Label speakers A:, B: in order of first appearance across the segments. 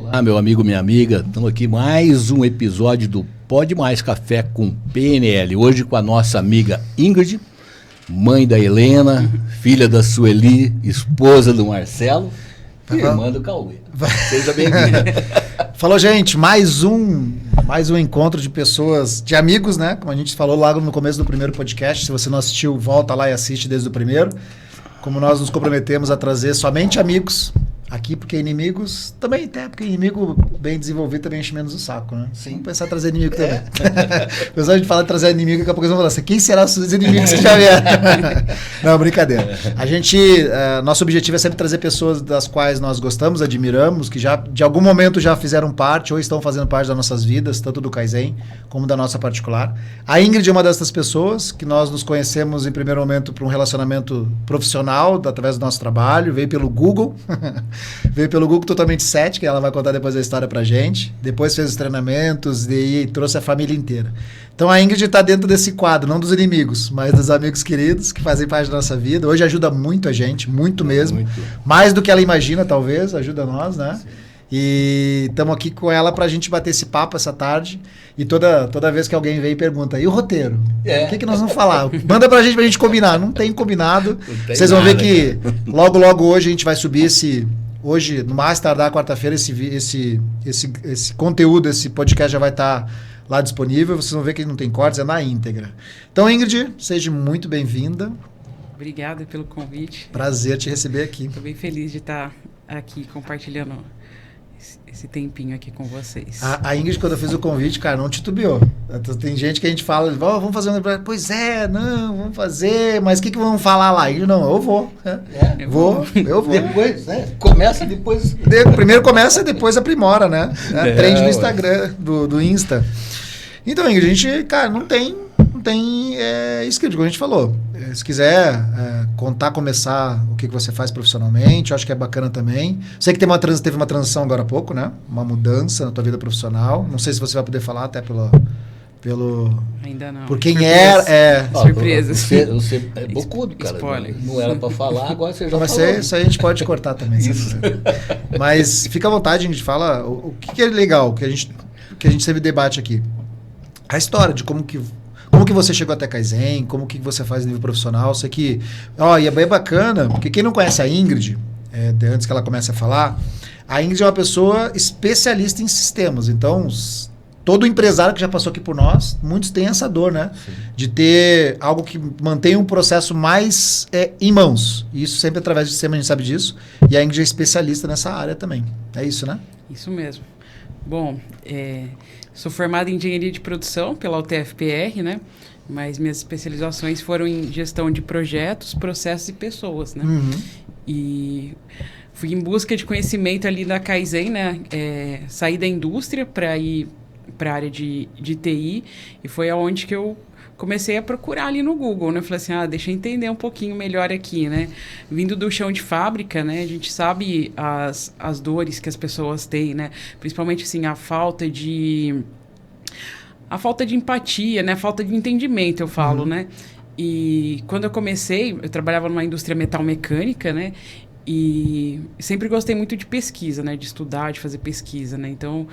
A: Olá, meu amigo, minha amiga. Estamos aqui mais um episódio do Pode Mais Café com PNL. Hoje com a nossa amiga Ingrid, mãe da Helena, filha da Sueli, esposa do Marcelo e irmã do Cauê. Seja bem-vinda.
B: Falou, gente, mais um encontro de pessoas, de amigos, né? Como a gente falou logo no começo do primeiro podcast. Se você não assistiu, volta lá e assiste desde o primeiro. Como nós nos comprometemos a trazer somente amigos aqui, porque inimigos também até, porque inimigo bem desenvolvido também enche menos o saco, né? Sim. Vamos pensar em trazer inimigo também. Apesar de a gente falar de trazer inimigo, daqui a pouco eles vão falar assim, quem será os inimigos que já vieram? Não, brincadeira. A gente, nosso objetivo é sempre trazer pessoas das quais nós gostamos, admiramos, que já de algum momento já fizeram parte ou estão fazendo parte das nossas vidas, tanto do Kaizen como da nossa particular. A Ingrid é uma dessas pessoas que nós nos conhecemos em primeiro momento por um relacionamento profissional, através do nosso trabalho, veio pelo Google. Veio pelo Google totalmente cética, ela vai contar depois a história pra gente. Depois fez os treinamentos e trouxe a família inteira. Então a Ingrid está dentro desse quadro, não dos inimigos, mas dos amigos queridos que fazem parte da nossa vida. Hoje ajuda muito a gente, muito mesmo. Muito. Mais do que ela imagina, talvez, ajuda nós, né? Sim. E estamos aqui com ela para a gente bater esse papo essa tarde. E toda vez que alguém vem e pergunta, e o roteiro? O que nós vamos falar? Manda pra gente combinar. Não tem combinado. Vocês vão ver que logo hoje a gente vai subir hoje, no mais tardar quarta-feira, esse conteúdo, esse podcast já vai estar lá disponível. Vocês vão ver que não tem cortes, é na íntegra. Então, Ingrid, seja muito bem-vinda.
C: Obrigada pelo convite.
B: Prazer te receber aqui.
C: Estou bem feliz de estar aqui compartilhando esse tempinho aqui com vocês.
B: A Ingrid, quando eu fiz o convite, cara, não titubeou. Tem gente que a gente fala, vamos fazer um... Pois é, não, vamos fazer, mas o que vamos falar lá? Ingrid, não, eu vou. Eu vou.
A: Depois, começa, depois...
B: Primeiro começa, depois aprimora, né? Trend no Instagram, do Insta. Então, Ingrid, a gente, cara, não tem isso que a gente falou. Se quiser começar o que você faz profissionalmente, eu acho que é bacana também. Sei que teve uma transição agora há pouco, né? Uma mudança na tua vida profissional. Não sei se você vai poder falar até pelo...
C: Ainda não.
B: Por quem era...
C: Surpresas.
A: Você é bocudo, cara.
C: Spoiler.
A: Não era pra falar, agora você já
B: mas
A: falou.
B: Isso aí a gente pode cortar também. Mas fica à vontade, a gente fala o que é legal, que a gente sempre debate aqui. A história de como que você chegou até Kaizen, como que você faz no nível profissional. Sei que, e é bem bacana, porque quem não conhece a Ingrid, antes que ela comece a falar, a Ingrid é uma pessoa especialista em sistemas. Então, todo empresário que já passou aqui por nós, muitos têm essa dor, né? Sim. De ter algo que mantenha um processo mais em mãos. E isso sempre através de sistema, a gente sabe disso. E a Ingrid é especialista nessa área também. É isso, né?
C: Isso mesmo. Bom, sou formada em engenharia de produção pela UTFPR, né? Mas minhas especializações foram em gestão de projetos, processos e pessoas, né? Uhum. E fui em busca de conhecimento ali da Kaizen, né? Saí da indústria para ir para a área de TI e foi aonde que eu comecei a procurar ali no Google, né? Falei assim, deixa eu entender um pouquinho melhor aqui, né? Vindo do chão de fábrica, né? A gente sabe as dores que as pessoas têm, né? Principalmente, assim, a falta de empatia, né? A falta de entendimento, eu falo, né? E quando eu comecei, eu trabalhava numa indústria metalmecânica, né? E sempre gostei muito de pesquisa, né? De estudar, de fazer pesquisa, né? Então,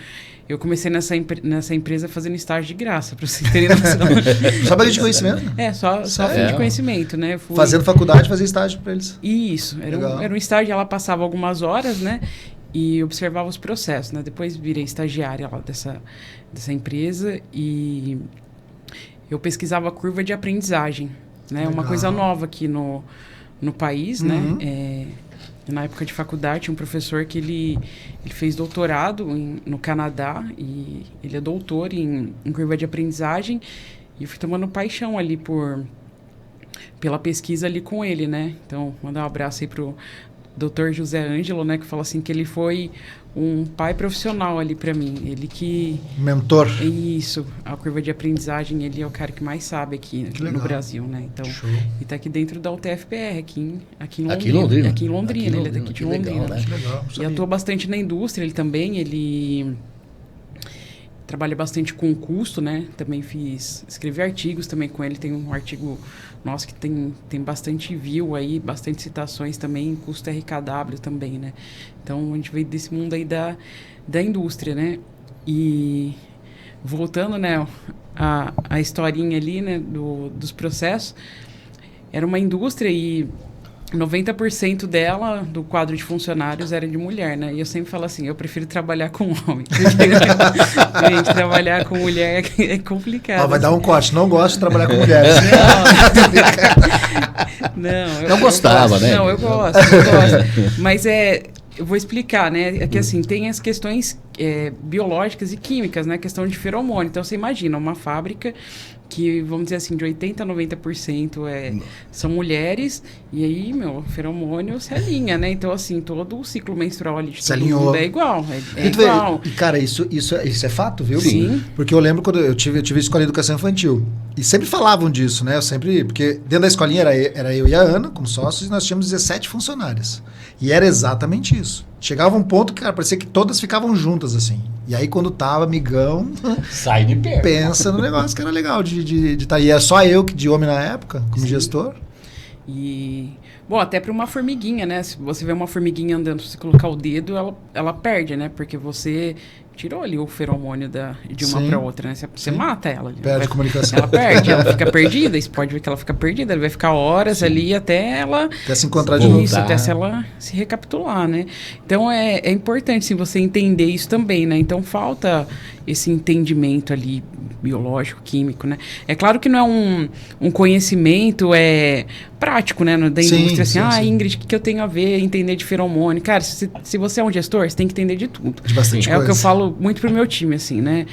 C: eu comecei nessa empresa fazendo estágio de graça, para vocês terem noção.
B: Só para de conhecimento?
C: Só fim de conhecimento, né?
B: Fazendo faculdade, fazia estágio para eles?
C: Isso. Era um estágio, ela passava algumas horas, né? E observava os processos, né? Depois virei estagiária lá dessa empresa e eu pesquisava a curva de aprendizagem, né? Legal. Uma coisa nova aqui no país, né? Na época de faculdade, tinha um professor que ele fez doutorado no Canadá e ele é doutor em curva de aprendizagem e eu fui tomando paixão ali pela pesquisa ali com ele, né? Então, mandar um abraço aí pro Dr. José Ângelo, né? Que fala assim que ele foi um pai profissional ali para mim. Ele que...
B: Mentor.
C: Isso. A curva de aprendizagem, ele é o cara que mais sabe aqui no Brasil, né? Então, e tá aqui dentro da UTFPR, aqui em Londrina. Aqui em Londrina, ele é daqui de Londrina.
B: Legal, né?
C: E atua bastante na indústria, ele também, ele trabalha bastante com custo, né? Também escrevi artigos também com ele. Tem um artigo nosso que tem bastante view aí, bastante citações também, custo RKW também, né? Então, a gente veio desse mundo aí da indústria, né? E voltando, né, a historinha ali, né, dos processos, era uma indústria e 90% dela, do quadro de funcionários, era de mulher, né? E eu sempre falo assim, eu prefiro trabalhar com homem. Gente, trabalhar com mulher é complicado.
B: Vai dar um corte, não gosto de trabalhar com mulheres.
A: Não gostava, né?
C: Não, eu gosto. Mas eu vou explicar, né? É que assim, tem as questões biológicas e químicas, né? A questão de feromônio. Então, você imagina uma fábrica que, vamos dizer assim, de 80% a 90% são mulheres, e aí, feromônio se alinha, né? Então, assim, todo o ciclo menstrual ali de todo mundo é igual. É igual.
B: E, cara, isso é fato, viu?
C: Sim.
B: Porque eu lembro quando eu tive escola de educação infantil, e sempre falavam disso, né? Porque dentro da escolinha era eu e a Ana, como sócios, e nós tínhamos 17 funcionárias. E era exatamente isso. Chegava um ponto que, cara, parecia que todas ficavam juntas, assim. E aí, quando tava, amigão...
A: Sai de perto.
B: Pensa no negócio que era legal de estar. E é só eu, de homem na época, como gestor.
C: E... Bom, até para uma formiguinha, né? Se você vê uma formiguinha andando, se você colocar o dedo, ela perde, né? Porque você tirou ali o feromônio de uma para outra, né? Você mata ela.
B: Perde comunicação.
C: Ela perde, ela fica perdida. Você pode ver que ela fica perdida. Ela vai ficar horas ali até ela...
B: Até se encontrar de novo.
C: Isso, até se ela se recapitular, né? Então, é importante, sim, você entender isso também, né? Então, falta esse entendimento ali biológico, químico, né? É claro que não é um conhecimento prático, né? Da indústria, assim, Ingrid, o que eu tenho a ver, entender de feromônio? Cara, se você é um gestor, você tem que entender de tudo.
B: De bastante coisa.
C: É o que eu falo muito pro meu time, assim, né?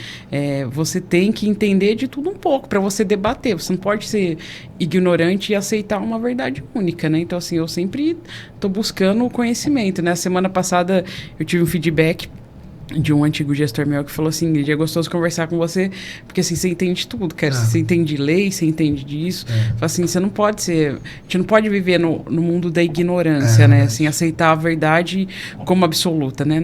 C: Você tem que entender de tudo um pouco para você debater. Você não pode ser ignorante e aceitar uma verdade única, né? Então, assim, eu sempre tô buscando o conhecimento, né? Semana passada eu tive um feedback de um antigo gestor meu que falou assim, Ingrid, é gostoso conversar com você, porque assim, você entende tudo, cara. Você entende lei, você entende disso. Fala assim, você não pode ser... A gente não pode viver no mundo da ignorância, né? Assim, aceitar a verdade como absoluta, né?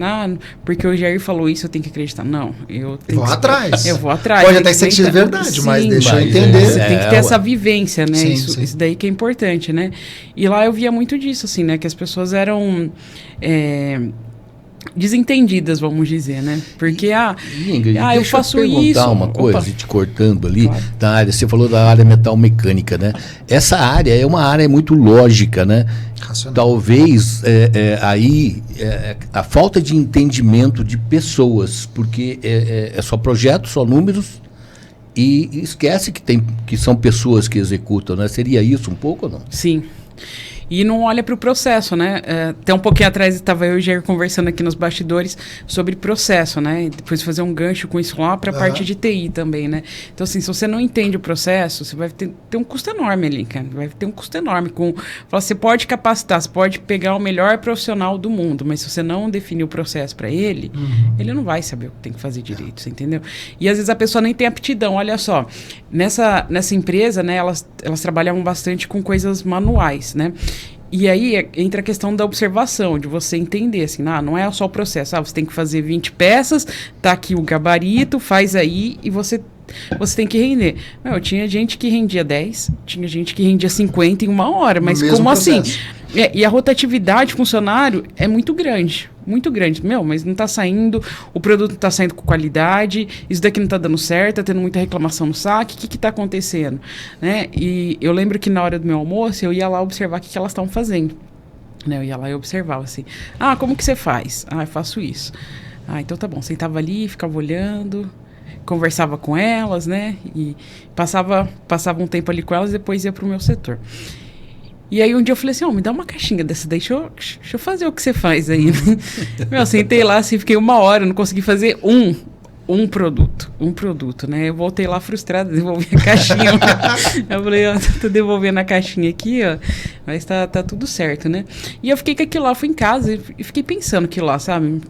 C: Porque o Jair falou isso, eu tenho que acreditar. Não, eu tenho
B: atrás.
C: Eu vou atrás.
B: Pode até ser verdade, mas deixa eu entender.
C: Você tem que ter essa vivência, né? Isso daí que é importante, né? E lá eu via muito disso, assim, né? Que as pessoas eram... desentendidas, vamos dizer, né? Porque,
A: Ingrid,
C: eu faço isso...
A: Deixa eu perguntar uma coisa, te cortando ali, claro. Da área, você falou da área metalmecânica, né? Essa área é uma área muito lógica, né? Racional. Talvez a falta de entendimento de pessoas, porque é só projeto, só números, e esquece que são pessoas que executam, né? Seria isso um pouco ou não?
C: Sim. E não olha para o processo, né? Até um pouquinho atrás estava eu e o Jair conversando aqui nos bastidores sobre processo, né? E depois fazer um gancho com isso lá para a parte de TI também, né? Então, assim, se você não entende o processo, você vai ter um custo enorme ali, cara. Vai ter um custo enorme. Você pode capacitar, você pode pegar o melhor profissional do mundo, mas se você não definir o processo para ele, ele não vai saber o que tem que fazer direito, você entendeu? E às vezes a pessoa nem tem aptidão. Olha só, nessa empresa, né, elas trabalhavam bastante com coisas manuais, né? E aí entra a questão da observação, de você entender, assim, não é só o processo, você tem que fazer 20 peças, tá aqui o gabarito, faz aí e você tem que render. Tinha gente que rendia 10, tinha gente que rendia 50 em uma hora, mas como processo. Assim? E a rotatividade de funcionário é muito grande, muito grande. Mas não está saindo, o produto não está saindo com qualidade, isso daqui não está dando certo, está tendo muita reclamação no saque, o que está acontecendo? Né? E eu lembro que na hora do meu almoço, eu ia lá observar o que elas estavam fazendo. Né? Eu ia lá e observava assim, como que você faz? Eu faço isso. Então tá bom, sentava ali, ficava olhando... Conversava com elas, né? E passava um tempo ali com elas e depois ia pro meu setor. E aí um dia eu falei assim, me dá uma caixinha dessa daí, deixa eu fazer o que você faz aí. Sentei lá, assim, fiquei 1 hora, não consegui fazer um produto, né? Eu voltei lá frustrada, devolvi a caixinha. Eu falei, tô devolvendo a caixinha aqui, mas tá tudo certo, né? E eu fiquei com aquilo lá, fui em casa e fiquei pensando aquilo lá, sabe?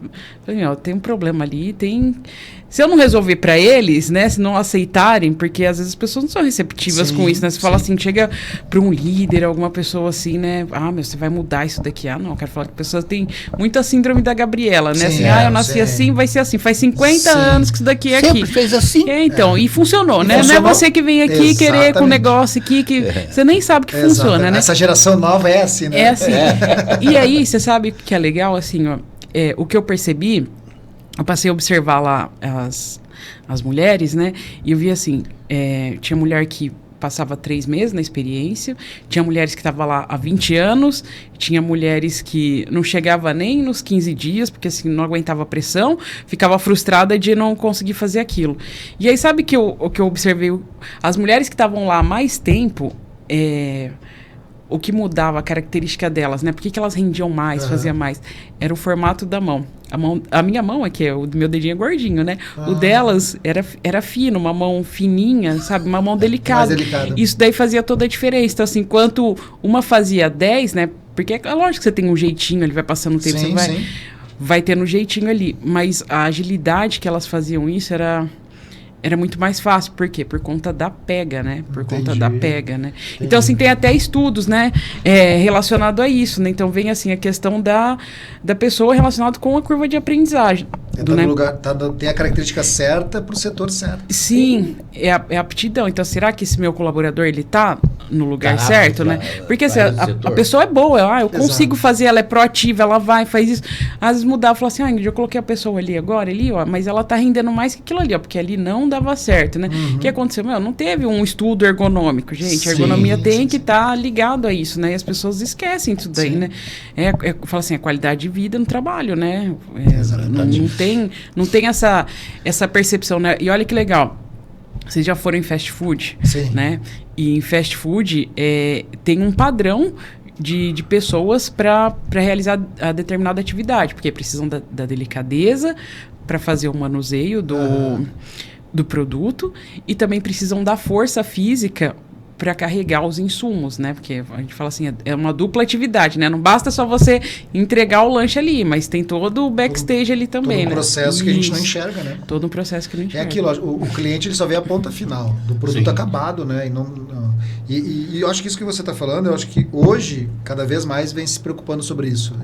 C: Falei, tem um problema ali, tem Se eu não resolver para eles, né, se não aceitarem, porque às vezes as pessoas não são receptivas com isso, né? Você fala assim, chega para um líder, alguma pessoa assim, né? Você vai mudar isso daqui. Não, eu quero falar que a pessoa tem muita síndrome da Gabriela, né? Assim, eu nasci assim, vai ser assim. Faz 50 anos que isso daqui é aqui.
A: Sempre fez assim.
C: Então, e funcionou, né?
B: Funcionou.
C: Não é você que vem aqui querer com o negócio aqui, que você nem sabe que funciona, né?
B: Essa geração nova é assim, né?
C: É assim. E aí, você sabe o que é legal, assim, ó, o que eu percebi, eu passei a observar lá as mulheres, né? E eu vi assim, tinha mulher que passava 3 meses na experiência, tinha mulheres que estavam lá há 20 anos, tinha mulheres que não chegava nem nos 15 dias, porque assim, não aguentava a pressão, ficava frustrada de não conseguir fazer aquilo. E aí, sabe o que eu observei? As mulheres que estavam lá há mais tempo, o que mudava a característica delas, né? Por que elas rendiam mais, faziam mais? Era o formato da mão. A minha mão aqui, o meu dedinho é gordinho, né? O delas era fino, uma mão fininha, sabe? Uma mão delicada.
B: Mais delicada.
C: Isso daí fazia toda a diferença. Então, assim, enquanto uma fazia 10, né? Porque é lógico que você tem um jeitinho, ele vai passando o tempo, você vai tendo um jeitinho ali. Mas a agilidade que elas faziam isso era muito mais fácil. Por quê? Por conta da pega, né? Conta da pega, né? Entendi. Então, assim, tem até estudos, né? Relacionado a isso, né? Então, vem, assim, a questão da pessoa relacionada com a curva de aprendizagem.
B: No lugar, tem a característica certa para o setor certo.
C: Sim, é a aptidão. Então, será que esse meu colaborador, ele tá no lugar certo, né? Porque assim, a pessoa é boa, eu consigo fazer, ela é proativa, ela vai, faz isso. Às vezes mudar, falar assim, eu coloquei a pessoa ali agora, mas ela tá rendendo mais que aquilo ali, porque ali não dava certo, né? O que aconteceu? Não teve um estudo ergonômico, gente. A ergonomia tem que estar ligado a isso, né? E as pessoas esquecem disso daí, né? Fala assim, a qualidade de vida no trabalho, né? Não tem essa percepção, né? E olha que legal. Vocês já foram em fast food, né? E em fast food tem um padrão de pessoas para realizar a determinada atividade, porque precisam da delicadeza para fazer o manuseio do produto e também precisam da força física para carregar os insumos, né? Porque a gente fala assim, é uma dupla atividade, né? Não basta só você entregar o lanche ali, mas tem todo o backstage ali também,
B: todo um processo que a gente não enxerga, né?
C: Todo um processo que não enxerga.
B: É aquilo, o cliente ele só vê a ponta final do produto acabado, né? E eu acho que isso que você está falando, eu acho que hoje, cada vez mais, vem se preocupando sobre isso.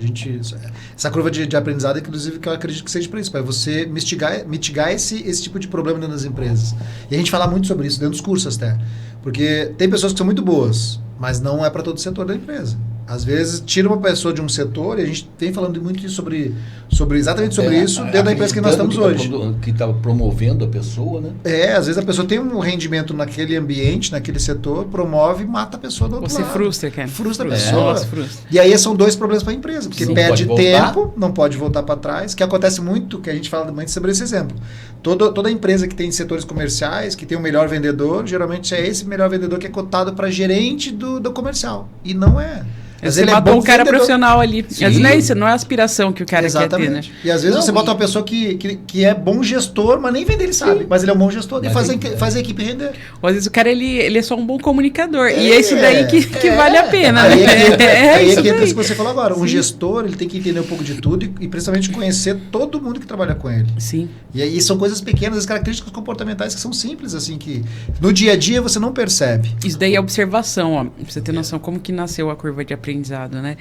B: Essa curva de aprendizado, inclusive, que eu acredito que seja para isso, para você mitigar esse tipo de problema dentro das empresas. E a gente fala muito sobre isso dentro dos cursos até. Porque tem pessoas que são muito boas, mas não é para todo o setor da empresa. Às vezes, tira uma pessoa de um setor, e a gente vem falando muito exatamente sobre isso dentro da empresa que nós estamos hoje.
A: Que está promovendo a pessoa, né?
B: Às vezes a pessoa tem um rendimento naquele ambiente, naquele setor, promove e mata a pessoa do outro lado.
C: Você frustra, cara.
B: Frustra a pessoa. E aí são 2 problemas para a empresa, porque perde tempo, não pode voltar para trás, que acontece muito, que a gente fala muito sobre esse exemplo. Toda empresa que tem setores comerciais, que tem o melhor vendedor, geralmente é esse melhor vendedor que é cotado para gerente do comercial. E não é.
C: Você matou um cara profissional ali. Às vezes não é isso, não é a aspiração que o cara quer ter, né?
B: E às vezes você bota uma pessoa que é bom gestor, mas nem vender ele sabe. Mas ele é um bom gestor e faz a equipe render.
C: Ou às vezes o cara ele é só um bom comunicador. E é isso daí que vale a pena,
B: aí
C: né?
B: Aí é que entra isso que você falou agora. Um gestor, ele tem que entender um pouco de tudo e principalmente conhecer todo mundo que trabalha com ele.
C: Sim.
B: E aí são coisas pequenas, as características comportamentais que são simples, assim, que no dia a dia você não percebe.
C: Isso daí é observação, ó. Pra você ter noção como que nasceu a curva de aprendizado, né?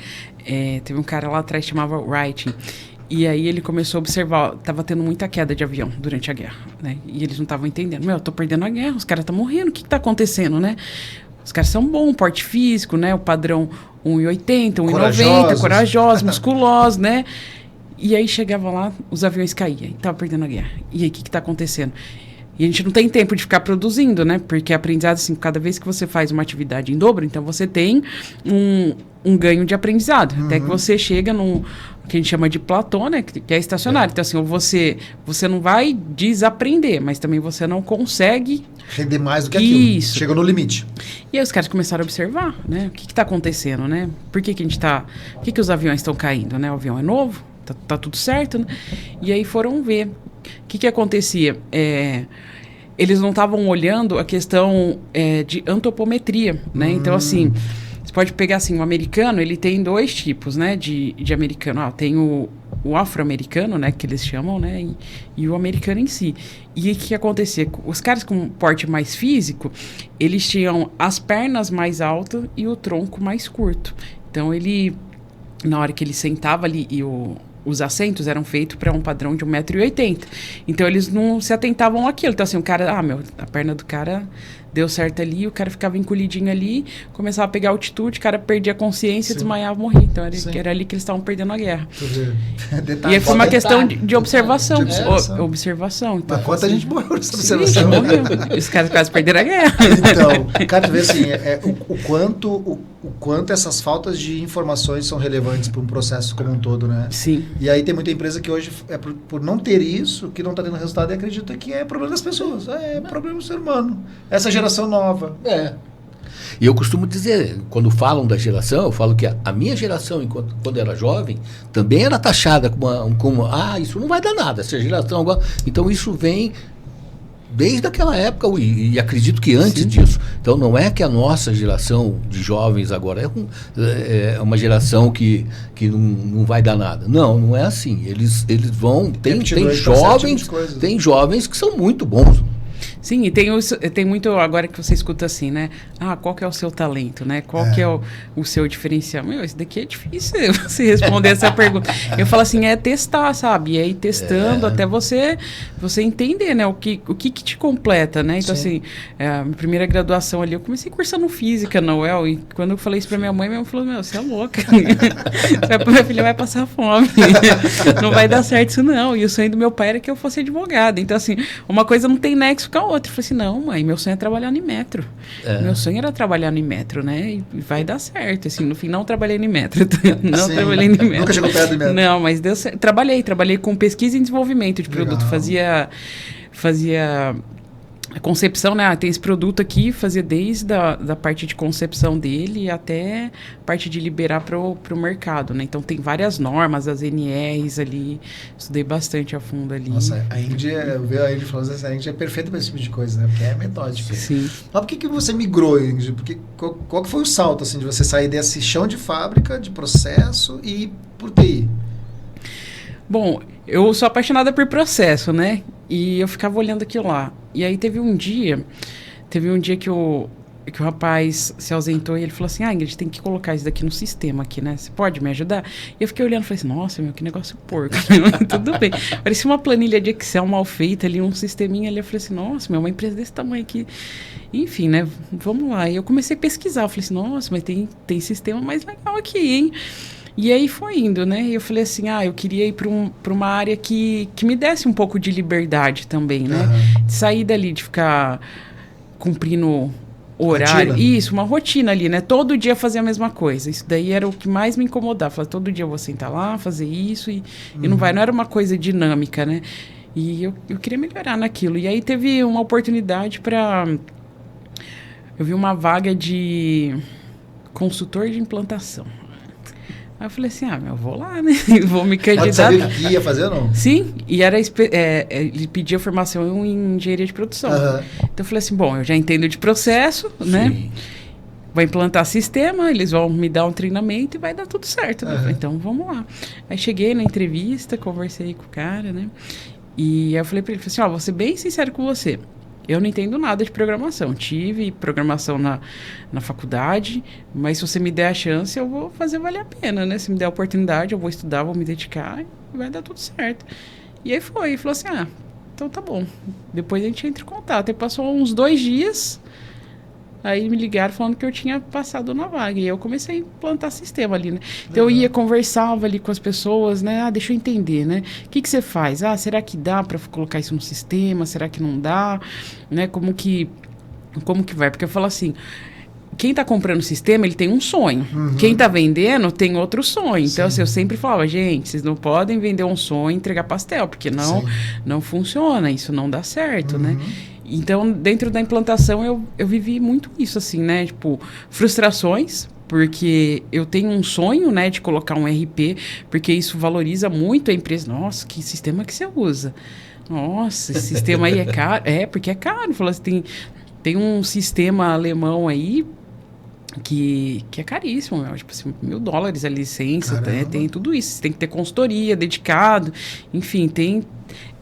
C: Teve um cara lá atrás que chamava Wright. E aí ele começou a observar, tava tendo muita queda de avião durante a guerra, né? E eles não estavam entendendo. Eu tô perdendo a guerra, os caras estão morrendo, o que tá acontecendo, né? Os caras são bons, porte físico, né? O padrão 1,80, 1,90, corajosos, musculosos, né? E aí chegava lá, os aviões caíam, e tava perdendo a guerra. E aí, o que tá acontecendo? E a gente não tem tempo de ficar produzindo, né? Porque aprendizado, assim, cada vez que você faz uma atividade em dobro, então você tem um ganho de aprendizado. Até que você chega num que a gente chama de platô, né? Que é estacionário. Então, assim, você não vai desaprender, mas também você não consegue
B: render mais do que aquilo.
C: Isso.
B: Chegou no limite.
C: E aí os caras começaram a observar, né? O que está acontecendo, né? Por que a gente tá... Por que os aviões estão caindo, né? O avião é novo, tá tudo certo, né? E aí foram ver. O que acontecia? Eles não estavam olhando a questão de antropometria, né? Então, assim, você pode pegar assim, o americano, ele tem 2 tipos, né, de americano. Tem o o afro-americano, né, que eles chamam, né, e o americano em si. E o que acontecia? Os caras com porte mais físico, eles tinham as pernas mais altas e o tronco mais curto. Então, na hora que ele sentava ali, os assentos eram feitos para um padrão de 1,80 m. Então, eles não se atentavam àquilo. Então, assim, o cara... a perna do cara deu certo ali, o cara ficava encolhidinho ali, começava a pegar altitude, o cara perdia a consciência, desmaiava, morria. Então, era ali que eles estavam perdendo a guerra. E aí foi uma questão de observação. Observação.
B: Então, mas quanta gente morreu nessa observação?
C: Morreu. Os caras quase perderam a guerra.
B: Então, cara, tu vê assim, o quanto essas faltas de informações são relevantes para um processo como um todo, né?
C: Sim.
B: E aí tem muita empresa que hoje, por não ter isso, que não está tendo resultado e acredita que é problema das pessoas. É problema do ser humano. Essa geração nova.
A: E eu costumo dizer, quando falam da geração, eu falo que a minha geração, quando era jovem, também era taxada como isso não vai dar nada, essa geração agora. Então isso vem desde aquela época, e acredito que antes disso. Então não é que a nossa geração de jovens agora é uma geração que não vai dar nada. Não é assim. Eles vão... Tem jovens que são muito bons.
C: Sim, e tem muito, agora que você escuta assim, né? Qual que é o seu talento, né? Qual que é o seu diferencial? Isso daqui é difícil você responder essa pergunta. Eu falo assim, testar, sabe? É ir testando até você entender, né? O que te completa, né? Então, assim, a minha primeira graduação ali, eu comecei cursando física na UEL, e quando eu falei isso pra minha mãe falou, você é louca. Minha filha vai passar fome. Não vai dar certo isso, não. E o sonho do meu pai era que eu fosse advogada. Então, assim, uma coisa não tem nexo com a outra. Eu falei assim, não, mãe, meu sonho é trabalhar no metro. Meu sonho era trabalhar no metro, né? E vai dar certo. Assim, no fim, não trabalhei no metro. Trabalhei no metro.
B: Nunca chegou perto do metro.
C: Não, mas deu certo. Trabalhei com pesquisa e desenvolvimento de produto. Fazia a concepção, né? Tem esse produto aqui, fazia desde da parte de concepção dele até a parte de liberar para o mercado, né? Então, tem várias normas, as NRs ali. Estudei bastante a fundo ali.
B: Nossa, a Índia, eu a Índia falando assim, a Índia é perfeita para esse tipo de coisa, né? Porque é metódica.
C: Sim.
B: Mas por que você migrou, Índia? Qual que foi o salto, assim, de você sair desse chão de fábrica, de processo e ir por TI?
C: Bom, eu sou apaixonada por processo, né? E eu ficava olhando aquilo lá. E aí teve um dia que o rapaz se ausentou e ele falou assim, Ingrid, tem que colocar isso daqui no sistema aqui, né? Você pode me ajudar? E eu fiquei olhando e falei assim, nossa, que negócio porco. Tudo bem. Parecia uma planilha de Excel mal feita ali, um sisteminha ali. Eu falei assim, nossa, uma empresa desse tamanho aqui. Enfim, né? Vamos lá. E eu comecei a pesquisar. Eu falei assim, nossa, mas tem sistema mais legal aqui, hein? E aí foi indo, né? E eu falei assim, eu queria ir para uma área que me desse um pouco de liberdade também, né? De sair dali, de ficar cumprindo horário.
B: Rotina.
C: Isso, uma rotina ali, né? Todo dia fazer a mesma coisa. Isso daí era o que mais me incomodava. Falei, todo dia eu vou sentar lá, fazer isso e não era uma coisa dinâmica, né? E eu queria melhorar naquilo. E aí teve uma oportunidade eu vi uma vaga de consultor de implantação. Aí eu falei assim, eu vou lá, né? Vou me candidatar.
B: Pode saber o que ia fazer ou não?
C: Sim, e ele pedia formação em engenharia de produção. Então eu falei assim, bom, eu já entendo de processo, né? Vai implantar sistema, eles vão me dar um treinamento e vai dar tudo certo. Né? Então vamos lá. Aí cheguei na entrevista, conversei com o cara, né? E aí eu falei pra ele, vou ser bem sincero com você. Eu não entendo nada de programação. Tive programação na faculdade, mas se você me der a chance, eu vou fazer valer a pena, né? Se me der a oportunidade, eu vou estudar, vou me dedicar e vai dar tudo certo. E aí foi. E falou assim, então tá bom. Depois a gente entra em contato. Aí passou uns 2 dias, aí me ligaram falando que eu tinha passado na vaga. E eu comecei a implantar sistema ali, né? Então eu ia, conversava ali com as pessoas, né? Deixa eu entender, né? O que você faz? Será que dá para colocar isso no sistema? Será que não dá? Né? Como que vai? Porque eu falo assim, quem está comprando o sistema, ele tem um sonho. Quem está vendendo tem outro sonho. Então, assim, eu sempre falava, gente, vocês não podem vender um sonho e entregar pastel, porque não funciona, isso não dá certo, né? Então, dentro da implantação, eu vivi muito isso, assim, né? Tipo, frustrações, porque eu tenho um sonho, né, de colocar um RP, porque isso valoriza muito a empresa. Nossa, que sistema que você usa? Nossa, esse sistema aí é caro. Porque é caro. Falou assim, tem um sistema alemão aí
B: que
C: é caríssimo, tipo assim, $1.000 a licença, tem tudo isso. Você tem que ter consultoria, dedicado, enfim,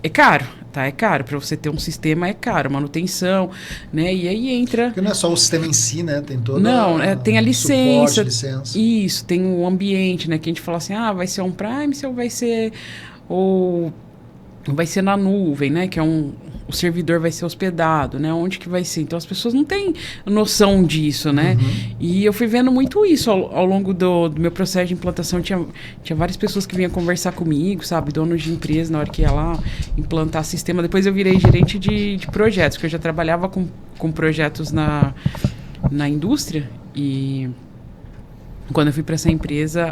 C: é caro. Tá, é caro. Para você ter um sistema é caro, manutenção, né? E aí entra...
B: Porque não é só o sistema em si, né? Tem toda
C: tem a licença.
B: Licença.
C: Isso, tem o ambiente, né? Que a gente fala assim, vai ser on-prime ou vai ser... Ou vai ser na nuvem, né? Que é o servidor vai ser hospedado, né? Onde que vai ser? Então, as pessoas não têm noção disso, né? E eu fui vendo muito isso ao longo do meu processo de implantação. Tinha várias pessoas que vinham conversar comigo, sabe? Donos de empresa, na hora que ia lá implantar sistema. Depois eu virei gerente de projetos, porque eu já trabalhava com projetos na indústria. E quando eu fui para essa empresa,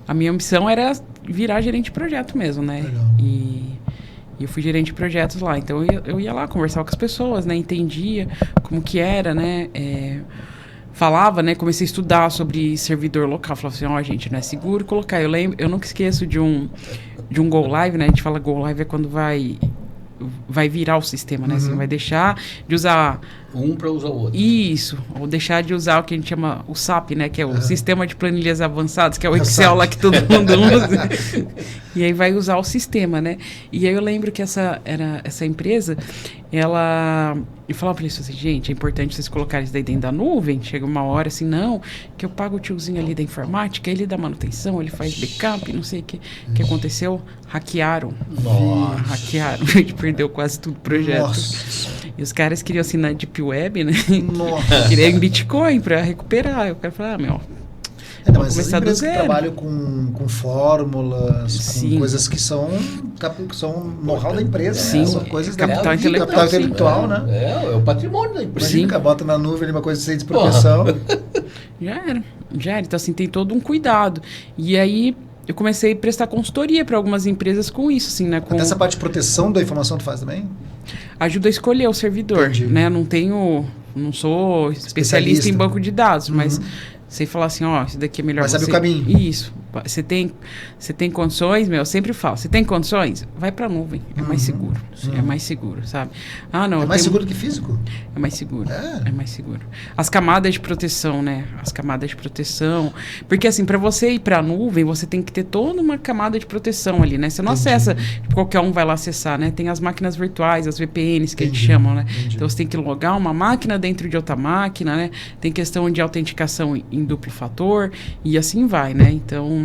C: a minha ambição era virar gerente de projeto mesmo, né?
B: Legal.
C: E eu fui gerente de projetos lá. Então, eu ia lá, conversava com as pessoas, né? Entendia como que era, né? Falava, né? Comecei a estudar sobre servidor local. Falava assim, gente, não é seguro colocar. Eu nunca esqueço de um go live, né? A gente fala go live é quando vai virar o sistema, né? Você vai deixar de usar...
A: Um para usar o outro.
C: Isso. Ou deixar de usar o que a gente chama o SAP, né? Que é o Sistema de Planilhas Avançadas, que é o Excel lá que todo mundo usa. E aí vai usar o sistema, né? E aí eu lembro que essa empresa, eu falava para eles assim, gente, é importante vocês colocarem isso daí dentro da nuvem. Chega uma hora assim, não, que eu pago o tiozinho ali da informática, ele dá manutenção, ele faz backup, não sei o que aconteceu. Hackearam.
A: Nossa.
C: Hackearam. A gente perdeu quase tudo o projeto.
B: Nossa.
C: E os caras queriam assinar Deep Web, né?
B: Nossa.
C: Queriam em Bitcoin para recuperar. Eu quero falar,
B: mas as empresas que trabalham com fórmulas, com coisas que são know-how da empresa,
C: sim,
B: né? São coisas
C: capital
B: intelectual, né?
A: É o patrimônio da empresa.
B: Imagina, bota na nuvem ali uma coisa sem de proteção.
C: Já era. Então, assim, tem todo um cuidado. E aí, eu comecei a prestar consultoria para algumas empresas com isso, assim, né?
B: Até essa parte de proteção da informação tu faz também?
C: Ajuda a escolher o servidor, né? Não sou especialista em banco de dados, mas sei falar assim, isso daqui é melhor.
B: Mas sabe o caminho.
C: Isso. Você tem condições, eu sempre falo, você tem condições? Vai pra nuvem, é mais seguro. É mais seguro, sabe? Não.
B: É mais seguro que físico?
C: É mais seguro. É mais seguro. As camadas de proteção, né? Porque assim, para você ir pra nuvem, você tem que ter toda uma camada de proteção ali, né? Você não acessa, qualquer um vai lá acessar, né? Tem as máquinas virtuais, as VPNs que a gente chama, né? Então você tem que logar uma máquina dentro de outra máquina, né? Tem questão de autenticação em duplo fator e assim vai, né? Então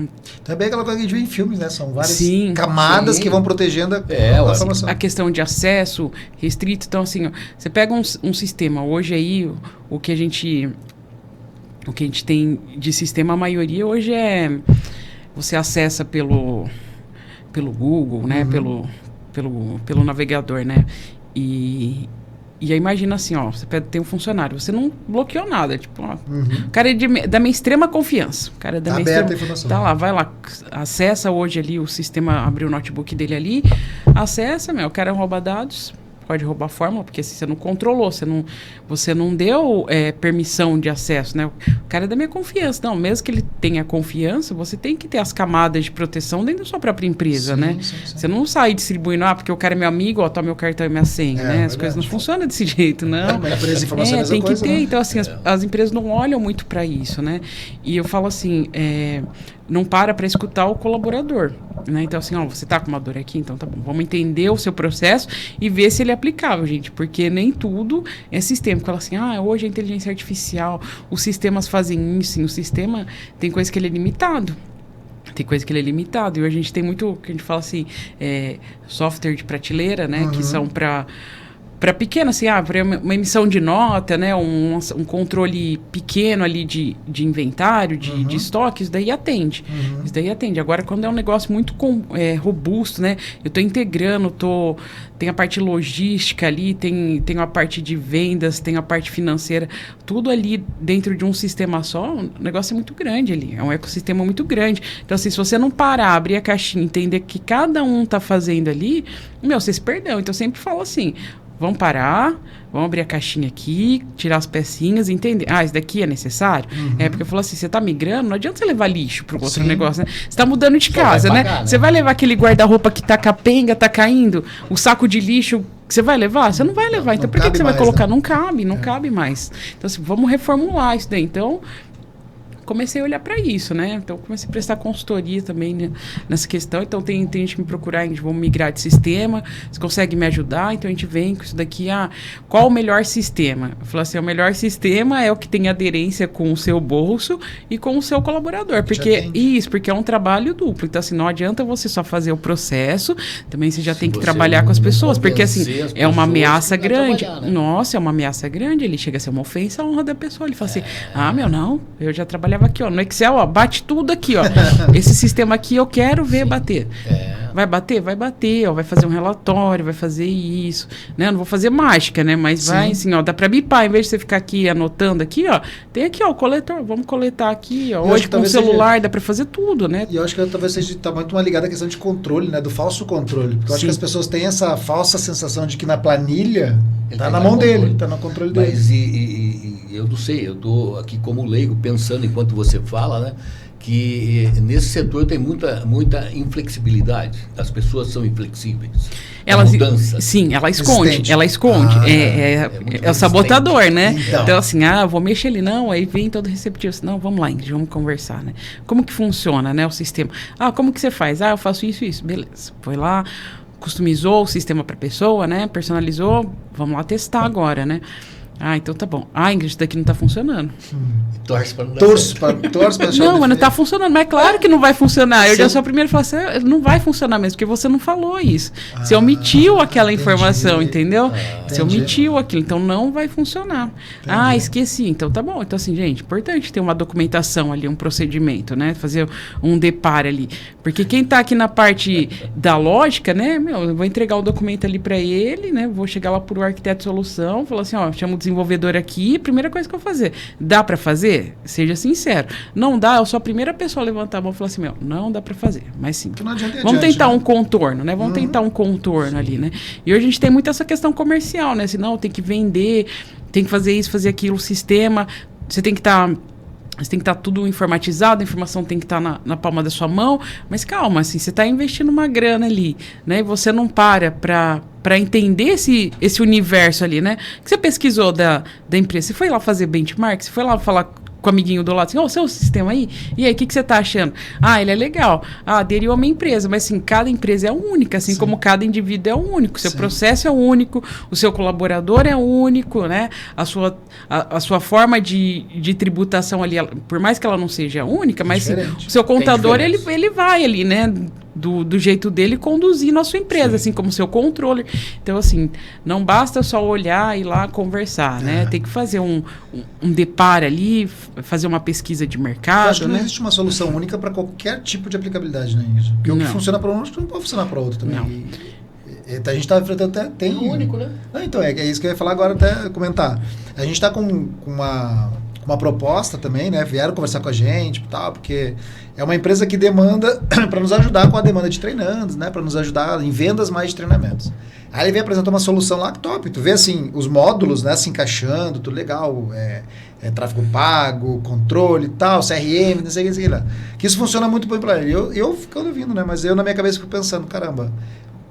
B: é bem aquela coisa que a gente vê em filmes, né? São várias camadas que vão protegendo a informação.
C: A questão de acesso restrito. Então, assim, você pega um sistema. Hoje aí, o que a gente tem de sistema, a maioria hoje você acessa pelo Google, né? Pelo navegador, né? E aí imagina assim, você tem um funcionário, você não bloqueou nada, tipo, o cara é da minha extrema confiança. O cara é da minha
B: aberta a informação.
C: Tá lá, vai lá, acessa hoje ali o sistema, abriu o notebook dele ali, acessa, o cara rouba dados, pode roubar a fórmula, porque assim, você não controlou, você não deu permissão de acesso, né? O cara é da minha confiança. Não, mesmo que ele tenha confiança, você tem que ter as camadas de proteção dentro da sua própria empresa, né? Sim. Você não sai distribuindo, porque o cara é meu amigo, tá meu cartão e minha senha, né? As coisas não funcionam desse jeito, não.
B: Mas a empresa de informação é a mesma
C: tem
B: coisa,
C: que ter.
B: né?
C: Então, assim, as empresas não olham muito para isso, né? E eu falo assim, não para escutar o colaborador, né? Então, assim, você tá com uma dor aqui, então tá bom. Vamos entender o seu processo e ver se ele é aplicável, gente. Porque nem tudo é sistema. Fala assim, hoje a inteligência artificial, os sistemas fazem isso, o sistema tem coisa que ele é limitado. E hoje a gente tem muito, que a gente fala assim, software de prateleira, né? Que são para pequena, assim, para uma emissão de nota, né? Um controle pequeno ali de inventário, de estoque, isso daí atende. Agora, quando é um negócio muito robusto, né? Eu estou integrando, tem a parte logística ali, tem a parte de vendas, tem a parte financeira, tudo ali dentro de um sistema só, o negócio é muito grande ali, é um ecossistema muito grande. Então, assim, se você não parar, abrir a caixinha, entender que cada um está fazendo ali, você se perdeu. Então, eu sempre falo assim, vamos parar, vamos abrir a caixinha aqui, tirar as pecinhas, entender. Isso daqui é necessário? Porque eu falo assim, você tá migrando, não adianta você levar lixo para outro negócio, né? Você tá mudando de casa, né? Você vai levar aquele guarda-roupa que tá capenga, tá caindo, o saco de lixo Você vai levar? Você não vai levar. Então, por que você vai colocar? Não cabe mais. Então, assim, vamos reformular isso daí. Então, comecei a olhar para isso, né? Então, comecei a prestar consultoria também, né, nessa questão. Então, tem gente que me procurar, a gente vai migrar de sistema, você consegue me ajudar? Então, a gente vem com isso daqui, qual o melhor sistema? Eu falo assim, o melhor sistema é o que tem aderência com o seu bolso e com o seu colaborador, porque é um trabalho duplo. Então, assim, não adianta você só fazer o processo, também você já tem que trabalhar com as pessoas, porque, assim, é uma ameaça grande. Né? Nossa, é uma ameaça grande, ele chega a ser uma ofensa à honra da pessoa. Ele fala assim, não, eu já trabalhava aqui, no Excel, bate tudo aqui, esse sistema aqui eu quero ver bater. Vai bater, vai fazer um relatório, vai fazer isso, né? Eu não vou fazer mágica, né? Mas vai, assim, dá pra bipar, em vez de você ficar aqui anotando aqui, tem aqui, o coletor, vamos coletar aqui, hoje com o celular dá pra fazer tudo, né?
B: E eu acho que talvez seja muito uma ligada à questão de controle, né? Do falso controle, porque eu acho que as pessoas têm essa falsa sensação de que na planilha tá na mão dele, tá no controle dele.
A: Mas eu não sei, eu tô aqui como leigo pensando enquanto você fala, né? Que nesse setor tem muita inflexibilidade. As pessoas são inflexíveis. Mudança.
C: Sim, ela esconde. É o sabotador, né? Então assim, vou mexer ali, não, aí vem todo receptivo. Assim, não, vamos lá, Ingrid, vamos conversar, né? Como que funciona, né, o sistema? Como que você faz? Eu faço isso, beleza. Foi lá, customizou o sistema para a pessoa, né? Personalizou, vamos lá testar agora, né? Então tá bom. Ingrid, isso daqui não tá funcionando.
A: Torce para não dar certo.
B: Torce para
C: não, mas não tá funcionando. Mas é claro que não vai funcionar. Eu já sou a primeira a falar assim, não vai funcionar mesmo, porque você não falou isso. Você omitiu aquela informação, entendeu? Você omitiu aquilo, então não vai funcionar. Esqueci. Então tá bom. Então assim, gente, importante ter uma documentação ali, um procedimento, né? Fazer um deparo ali. Porque quem tá aqui na parte da lógica, né? Eu vou entregar o documento ali para ele, né? Vou chegar lá pro arquiteto de solução, falar assim, chama o desenvolvedor aqui, primeira coisa que eu vou fazer. Dá para fazer? Seja sincero. Não dá, eu sou a primeira pessoa a levantar a mão e falar assim, não dá para fazer. Mas sim. Vamos tentar um contorno, né? Vamos tentar um contorno ali, né? E hoje a gente tem muito essa questão comercial, né? Senão tem que vender, tem que fazer isso, fazer aquilo, o sistema. Você tem que estar tudo informatizado, a informação tem que estar na palma da sua mão, mas calma, assim, você está investindo uma grana ali, né? E você não para entender esse universo ali, né? Que você pesquisou da empresa, você foi lá fazer benchmark, você foi lá falar com o amiguinho do lado, assim, o seu sistema aí, e aí, o que você tá achando? Ele é legal. Aderiu a uma empresa, mas assim, cada empresa é única, assim como cada indivíduo é único, o seu processo é único, o seu colaborador é único, né? A sua forma de tributação ali, por mais que ela não seja única, mas assim, o seu contador, ele vai ali, né? Do jeito dele conduzindo a sua empresa, assim como o seu controller. Então, assim, não basta só olhar e ir lá conversar, né? Tem que fazer um deparo ali, fazer uma pesquisa de mercado. Eu
B: acho que não existe uma solução única para qualquer tipo de aplicabilidade, né, Ingrid? Porque o que funciona para um não pode funcionar para outro também. A gente está enfrentando até... Tem
A: único, né?
B: Então, é isso que eu ia falar agora, até comentar. A gente está com uma proposta também, né? Vieram conversar com a gente e tal, porque é uma empresa que demanda para nos ajudar com a demanda de treinandos, né? Para nos ajudar em vendas mais de treinamentos. Aí ele veio apresentar uma solução lá que top. Tu vê assim, os módulos, né, se encaixando, tudo legal. Tráfego pago, controle e tal, CRM, não sei o que lá. Que isso funciona muito bem para ele. Eu ficando ouvindo, né? Mas eu na minha cabeça fico pensando, caramba,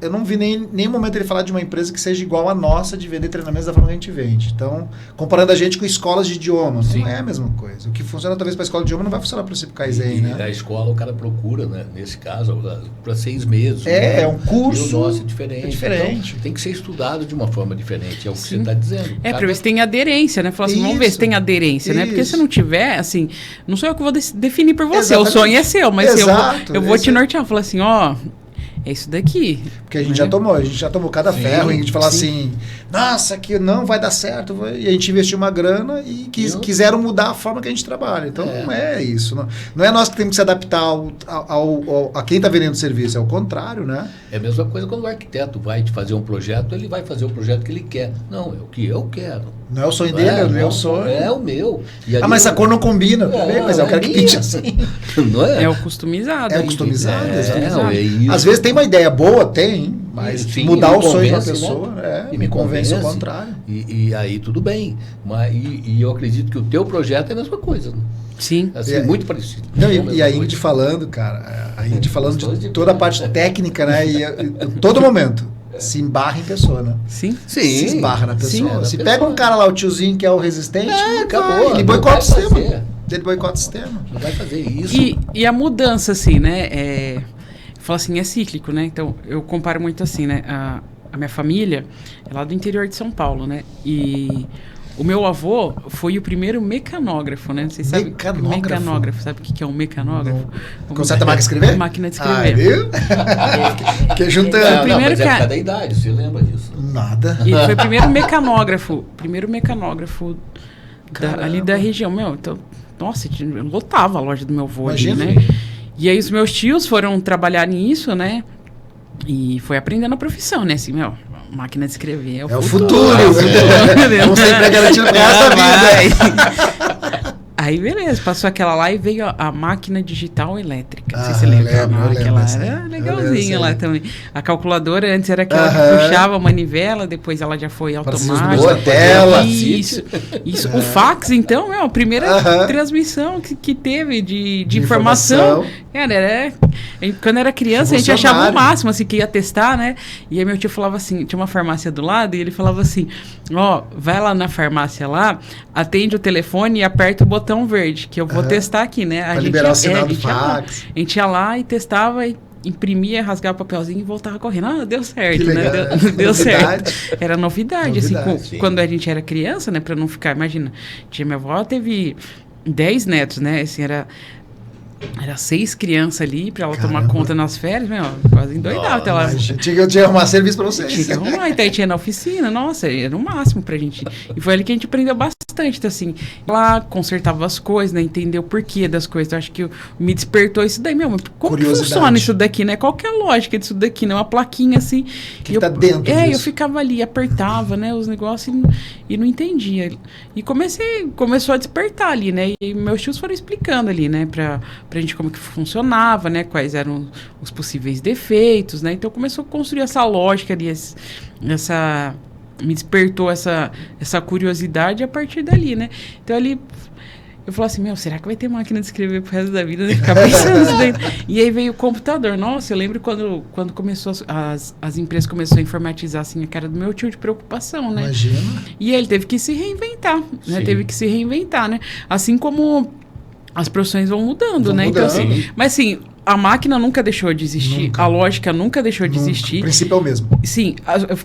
B: eu não vi nenhum momento ele falar de uma empresa que seja igual a nossa de vender treinamentos da forma que a gente vende. Então, comparando a gente com escolas de idioma, não é a mesma coisa. O que funciona talvez para a escola de idioma não vai funcionar para o Cipcais aí, né?
A: A escola o cara procura, né, nesse caso, para 6 meses.
B: É um curso.
A: E o nosso é diferente.
B: É diferente.
A: Então, tem que ser estudado de uma forma diferente, é o que você está dizendo.
C: Para ver se tem aderência, né? Falar assim, vamos ver se tem aderência, né? Porque se não tiver, assim, não sou eu que vou definir por você. Exatamente. O sonho é seu, mas eu vou te nortear. Falar assim, é isso daqui.
B: Porque a gente já tomou cada ferro, e a gente fala assim, nossa, que não vai dar certo. E a gente investiu uma grana e quiseram mudar a forma que a gente trabalha. Então não é isso. Não é nós que temos que se adaptar a quem está vendendo o serviço, é o contrário, né?
A: É a mesma coisa quando o arquiteto vai te fazer um projeto, ele vai fazer o projeto que ele quer. Não, é o que eu quero.
B: Não é o sonho dele, é o meu sonho.
A: É o meu.
B: Mas essa cor não combina, mas eu quero que pinte assim.
A: Não é?
C: É o customizado.
B: É o customizado,
A: é isso.
B: Às vezes tem uma ideia boa, mas mudar o sonho da pessoa, né? Me convence ao contrário.
A: E aí tudo bem. E eu acredito que o teu projeto é a mesma coisa. Né?
C: Sim.
A: Assim, muito parecido.
B: Não, e a Ingrid falando, cara, de toda a parte técnica, né? E todo momento. se embarra em pessoa, né?
C: Sim.
A: Sim.
B: Se esbarra na pessoa.
A: Sim,
B: se
A: na
B: pega
A: pessoa.
B: um cara lá, o tiozinho que é o resistente,
A: acabou.
B: ele
A: Não
B: boicota
A: vai
B: o sistema.
A: fazer.
B: Ele boicota o sistema.
A: Não vai fazer isso.
C: E a mudança, assim, né? Fala assim, é cíclico, né? Então, eu comparo muito assim, né? A minha família é lá do interior de São Paulo, né? E o meu avô foi o primeiro mecanógrafo, né? Vocês sabem? Mecanógrafo. Sabe o que é um mecanógrafo?
B: Conserta a máquina de escrever?
C: Máquina de escrever.
B: Viu? Que juntando.
C: Foi o primeiro
A: mas é por
C: cara-
A: causa da idade, você lembra disso?
B: Nada.
C: E ele foi o primeiro mecanógrafo ali da região. Meu, então, nossa, eu lotava a loja do meu avô ali,
B: Imagina.
C: né? E aí os meus tios foram trabalhar nisso, né? E foi aprendendo a profissão, né? Assim, meu, máquina de escrever
B: É o futuro.
C: Entendeu?
B: Vamos sempre garantindo o resto da vida.
C: Aí, beleza, passou aquela lá e veio a máquina digital elétrica. Não sei se você
B: Ah,
C: lembra.
B: lembro, eu lembro
C: Aquela
B: dessa aí.
C: era
B: Eu
C: legalzinha
B: lembro
C: lá
B: dessa aí.
C: também. A calculadora antes era aquela que puxava a manivela, depois ela já foi
B: Parecia
C: automática.
B: boa tela.
C: Isso. O fax, então, a primeira transmissão que teve de informação. Cara, quando era criança, a gente achava o
B: Revolucionário.
C: máximo, assim, que ia testar, né? E aí meu tio falava assim, tinha uma farmácia do lado, e ele falava assim, vai lá na farmácia lá, atende o telefone e aperta o botão verde, que eu vou testar aqui, né?
B: Pra liberar o sinal
C: a
B: do
C: gente ia lá.
B: fax.
C: A gente ia lá e testava e imprimia, rasgava o papelzinho e voltava correndo. Ah, deu certo,
B: Que
C: né?
B: legal.
C: Deu
B: Novidade.
C: certo. Era novidade, assim,
A: sim.
C: quando a gente era criança, né? Pra não ficar, imagina, minha avó teve 10 netos, né? Assim, era 6 crianças ali pra ela tomar conta nas férias, meu, quase endoidava. Até ela
B: Tinha que arrumar serviço pra vocês.
C: tinha que arrumar, então a gente ia na oficina, nossa, era o máximo pra gente. E foi ali que a gente aprendeu bastante, então, assim, lá consertava as coisas, né, entendeu o porquê das coisas. Eu acho que me despertou isso daí, meu, mas como que
B: Curiosidade.
C: funciona isso daqui, né? Qual que é a lógica disso daqui, né? Uma plaquinha assim.
B: Que tá dentro
C: eu
B: disso?
C: ficava ali, apertava, né, os negócios e não entendia. E começou a despertar ali, né? E meus tios foram explicando ali, né, pra gente como que funcionava, né? Quais eram os possíveis defeitos, né? Então começou a construir essa lógica ali, me despertou essa curiosidade a partir dali, né? Então ali eu falei assim, meu, será que vai ter máquina de escrever pro resto da vida? Né? Ficar pensando nisso daí. E aí veio o computador. Nossa, eu lembro quando começou as empresas começaram a informatizar assim a cara do meu tio de preocupação, né?
B: Imagina.
C: E ele teve que se reinventar, né?
A: Sim.
C: Teve que se reinventar, né? Assim como as profissões vão mudando,
B: Vão
C: né?
B: mudando.
C: Então, assim, mas assim, a máquina nunca deixou de existir,
B: Nunca.
C: a lógica nunca deixou de
B: O
C: existir.
B: princípio é o mesmo.
C: Sim,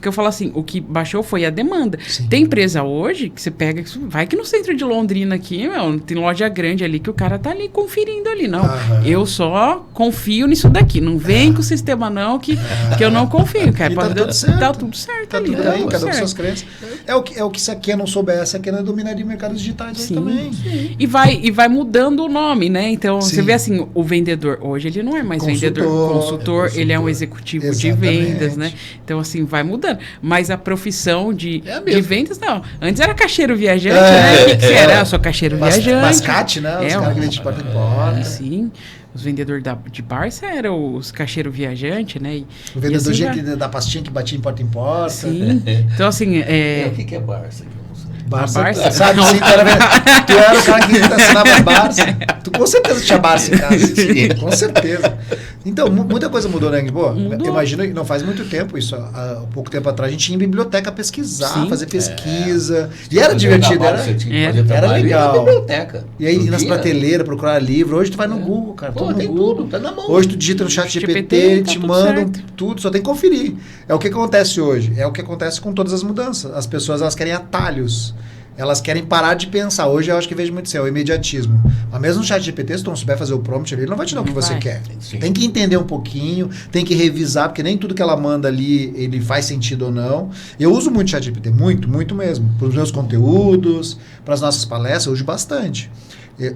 C: eu falo assim, o que baixou foi a demanda.
B: Sim.
C: Tem empresa hoje que você pega, vai que no centro de Londrina aqui, meu, tem loja grande ali que o cara tá ali conferindo ali, não.
B: Aham.
C: Eu só confio nisso daqui, não vem com o sistema não que eu não confio, cara.
B: E tá
C: Pode
B: tudo certo.
C: Tá tudo certo
B: Tá
C: ali,
B: tudo
C: tá
B: bem,
C: tudo
B: cada um com
C: certo.
B: suas crenças. É o que se a Ken não soubesse, a Ken não dominaria mercados digitais aí
C: Sim.
B: também.
C: E vai mudando o nome, né? Então,
B: Sim.
C: você vê assim, o vendedor, hoje ele não é mais
B: Consultor,
C: vendedor, consultor, ele é um executivo
B: Exatamente.
C: de vendas, né? Então, assim, vai mudando. Mas a profissão de vendas, não. Antes era caixeiro viajante, né? O que era? Eu sou caixeiro viajante.
B: Bascate, né? Os caras que vendem de porta em porta.
C: Sim. Os vendedores de Barça eram os caixeiros viajantes, né?
B: O vendedor
C: assim vai.
B: da pastinha que batia em porta em porta.
C: Sim. Então, assim,
A: O que é Barça?
B: Barça,
C: Barça?
B: sabe? Sim, tu era o cara que assinava Barça. Tu com certeza tinha Barça em casa. Sim, com certeza. Então, muita coisa mudou, né, Lisboa?
C: Mudou.
B: Imagina que não faz muito tempo isso. Há pouco tempo atrás a gente ia em biblioteca pesquisar,
C: Sim.
B: fazer pesquisa. E era divertido, era legal.
A: Na biblioteca.
B: E aí,
A: Não
B: nas
A: tinha?
B: prateleiras, procurar livro. Hoje tu vai no Google, cara.
A: Pô,
B: tudo no
A: tem
B: Google.
A: tudo, tá na mão.
B: Hoje tu digita no chat GPT, ele
C: tá
B: te
C: tudo
B: mandam
C: certo.
B: tudo, só tem que conferir. É o que acontece hoje. É o que acontece com todas as mudanças. As pessoas, elas querem atalhos. Elas querem parar de pensar. Hoje eu acho que vejo muito isso, é o imediatismo. Mas mesmo no chat GPT, se tu não souber fazer o prompt ali, ele não vai te dar o que você
C: Vai.
B: quer.
A: Sim.
B: Tem que entender um pouquinho, tem que revisar, porque nem tudo que ela manda ali, ele faz sentido ou não. Eu uso muito o chat GPT, muito mesmo. Para os meus conteúdos, para as nossas palestras, eu uso bastante.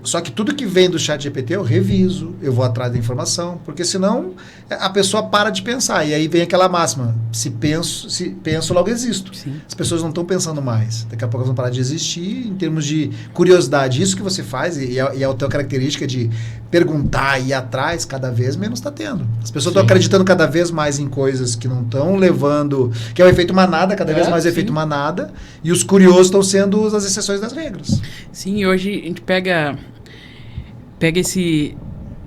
B: Só que tudo que vem do chat GPT eu reviso, eu vou atrás da informação, porque senão a pessoa para de pensar. E aí vem aquela máxima, se penso logo existo.
C: Sim.
B: As pessoas não estão pensando mais. Daqui a pouco elas vão parar de existir em termos de curiosidade. Isso que você faz, e é a tua característica de perguntar e ir atrás, cada vez menos está tendo. As pessoas estão acreditando cada vez mais em coisas que não estão levando, que é o efeito manada, cada vez mais
C: sim.
B: efeito manada, e os curiosos estão sendo as exceções das regras.
C: Sim, hoje a gente pega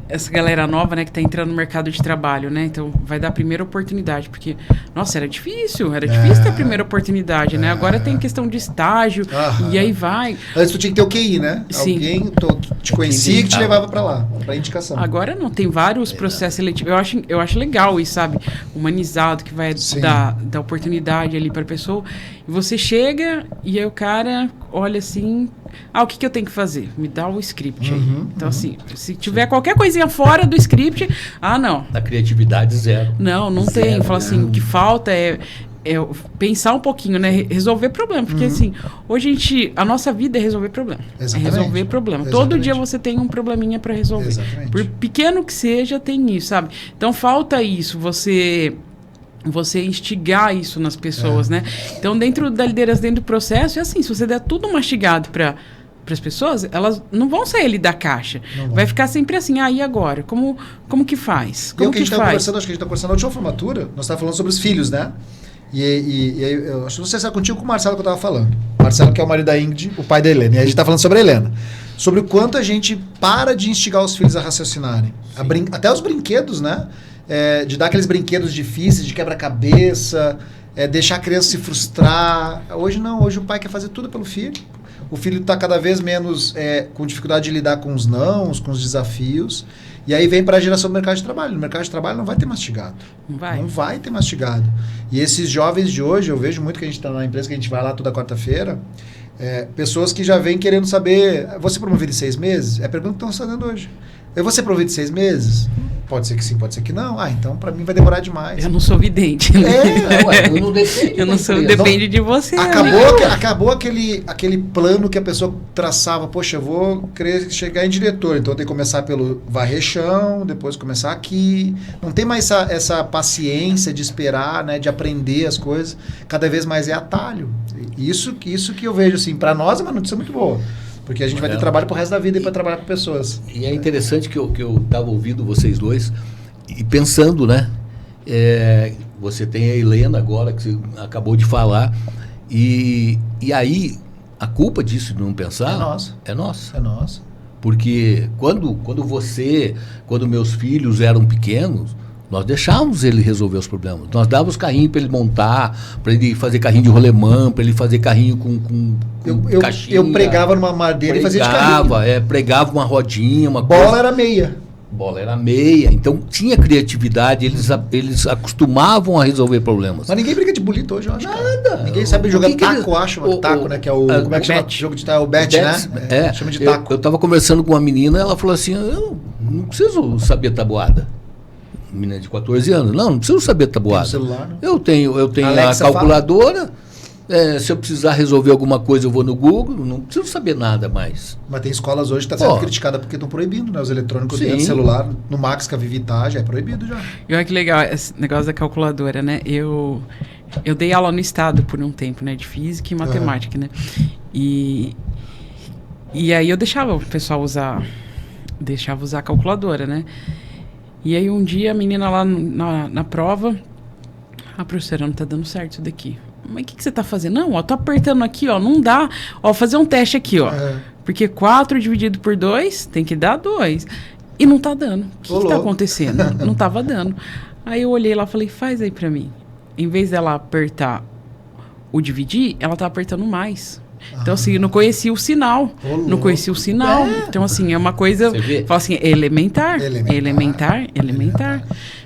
C: essa galera nova, né, que tá entrando no mercado de trabalho, né? Então, vai dar a primeira oportunidade, porque, nossa, era difícil ter a primeira oportunidade, né? Agora tem questão de estágio, e aí vai.
B: Antes tu tinha que ter o QI, né?
C: Sim.
B: Alguém que te conhecia que te levava pra lá, pra indicação.
C: Agora não, tem vários processos seletivos. Eu acho legal isso, sabe? Humanizado, que vai dar oportunidade ali pra pessoa. E você chega, e aí o cara olha assim, o que eu tenho que fazer? Me dá o script aí. Então, assim, se tiver qualquer coisinha fora do script, não.
A: Da criatividade, zero.
C: Não
A: Zero,
C: tem. Fala assim, o que falta é pensar um pouquinho, né? Resolver problema. Porque, assim, hoje a nossa vida é resolver problema.
B: Exatamente.
C: É resolver problema.
B: Exatamente.
C: Todo dia você tem um probleminha para resolver.
B: Exatamente.
C: Por pequeno que seja, tem isso, sabe? Então, falta isso, você instigar isso nas pessoas, né? Então, dentro da liderança, dentro do processo, é assim, se você der tudo mastigado para as pessoas, elas não vão sair ali da caixa. Vai ficar sempre assim, e agora? Como que faz? Como
B: que a gente estava conversando, acho que a gente está conversando na última formatura, nós estávamos falando sobre os filhos, né? E eu acho que não sei se é contigo com o Marcelo que eu estava falando. O Marcelo, que é o marido da Ingrid, o pai da Helena. E a gente está falando sobre a Helena. Sobre o quanto a gente para de instigar os filhos a raciocinarem. Até os brinquedos, né? De dar aqueles brinquedos difíceis, de quebra-cabeça, deixar a criança se frustrar. Hoje não, hoje o pai quer fazer tudo pelo filho. O filho está cada vez menos com dificuldade de lidar com os nãos, com os desafios. E aí vem para a geração do mercado de trabalho. No mercado de trabalho não vai ter mastigado. Não vai ter mastigado. E esses jovens de hoje, eu vejo muito que a gente está na empresa, que a gente vai lá toda quarta-feira, pessoas que já vêm querendo saber, vou ser promovido em 6 meses? É a pergunta que estão fazendo hoje. Eu vou ser promovido em 6 meses? Pode ser que sim, pode ser que não. Então para mim vai demorar demais.
C: Eu não sou vidente.
A: Eu não depende.
C: Eu não sou, depende de você.
B: Acabou aquele plano que a pessoa traçava. Poxa, eu vou querer chegar em diretor, então eu tenho que começar pelo varrer chão, depois começar aqui. Não tem mais essa paciência de esperar, né, de aprender as coisas. Cada vez mais é atalho. Isso que eu vejo assim, para nós é uma notícia muito boa. Porque a gente vai ter trabalho pro resto da vida para trabalhar com pessoas. E
A: é interessante que eu estava ouvindo vocês dois e pensando, né? Você tem a Helena agora, que você acabou de falar, e aí a culpa disso de não pensar é nossa.
B: É nossa.
A: Porque quando meus filhos eram pequenos, nós deixávamos ele resolver os problemas. Nós dávamos carrinho para ele montar, para ele fazer carrinho de rolemã, para ele fazer carrinho com caixinha.
B: Eu pregava numa madeira e fazia de carrinho.
A: Pregava uma rodinha, uma
B: bola coisa.
A: Bola era meia. Então tinha criatividade, eles acostumavam a resolver problemas.
B: Mas ninguém briga de bolito hoje, eu acho.
A: Nada.
B: Ninguém sabe jogar taco, eu acho. Taco, né? Que é o. Como é que chama? Jogo de taco, o bet, né? Chama de taco.
A: Eu estava conversando com uma menina, ela falou assim: eu não preciso saber tabuada. Menina de 14 anos. Não preciso saber tabuada.
B: Tem celular, né?
A: Eu tenho a calculadora. Se eu precisar resolver alguma coisa, eu vou no Google. Não preciso saber nada mais.
B: Mas tem escolas hoje que estão sendo criticadas porque estão proibindo, né? Os eletrônicos dentro do celular. No Max, que a Vivi tá, já é proibido já.
C: E olha que legal esse negócio da calculadora, né? Eu dei aula no estado por um tempo, né? De física e matemática, né? E aí eu deixava o pessoal usar a calculadora, né? E aí um dia a menina lá na prova, a professora, não tá dando certo isso daqui. Mas o que você tá fazendo? Não, tô apertando aqui, não dá. Vou fazer um teste aqui, Porque 4 dividido por 2 tem que dar 2. E não tá dando. O que tá acontecendo? Não tava dando. Aí eu olhei lá e falei, faz aí pra mim. Em vez dela apertar o dividir, ela tá apertando mais. Então, assim, eu não conhecia o sinal. Então, assim, é uma coisa... Fala assim, elementar.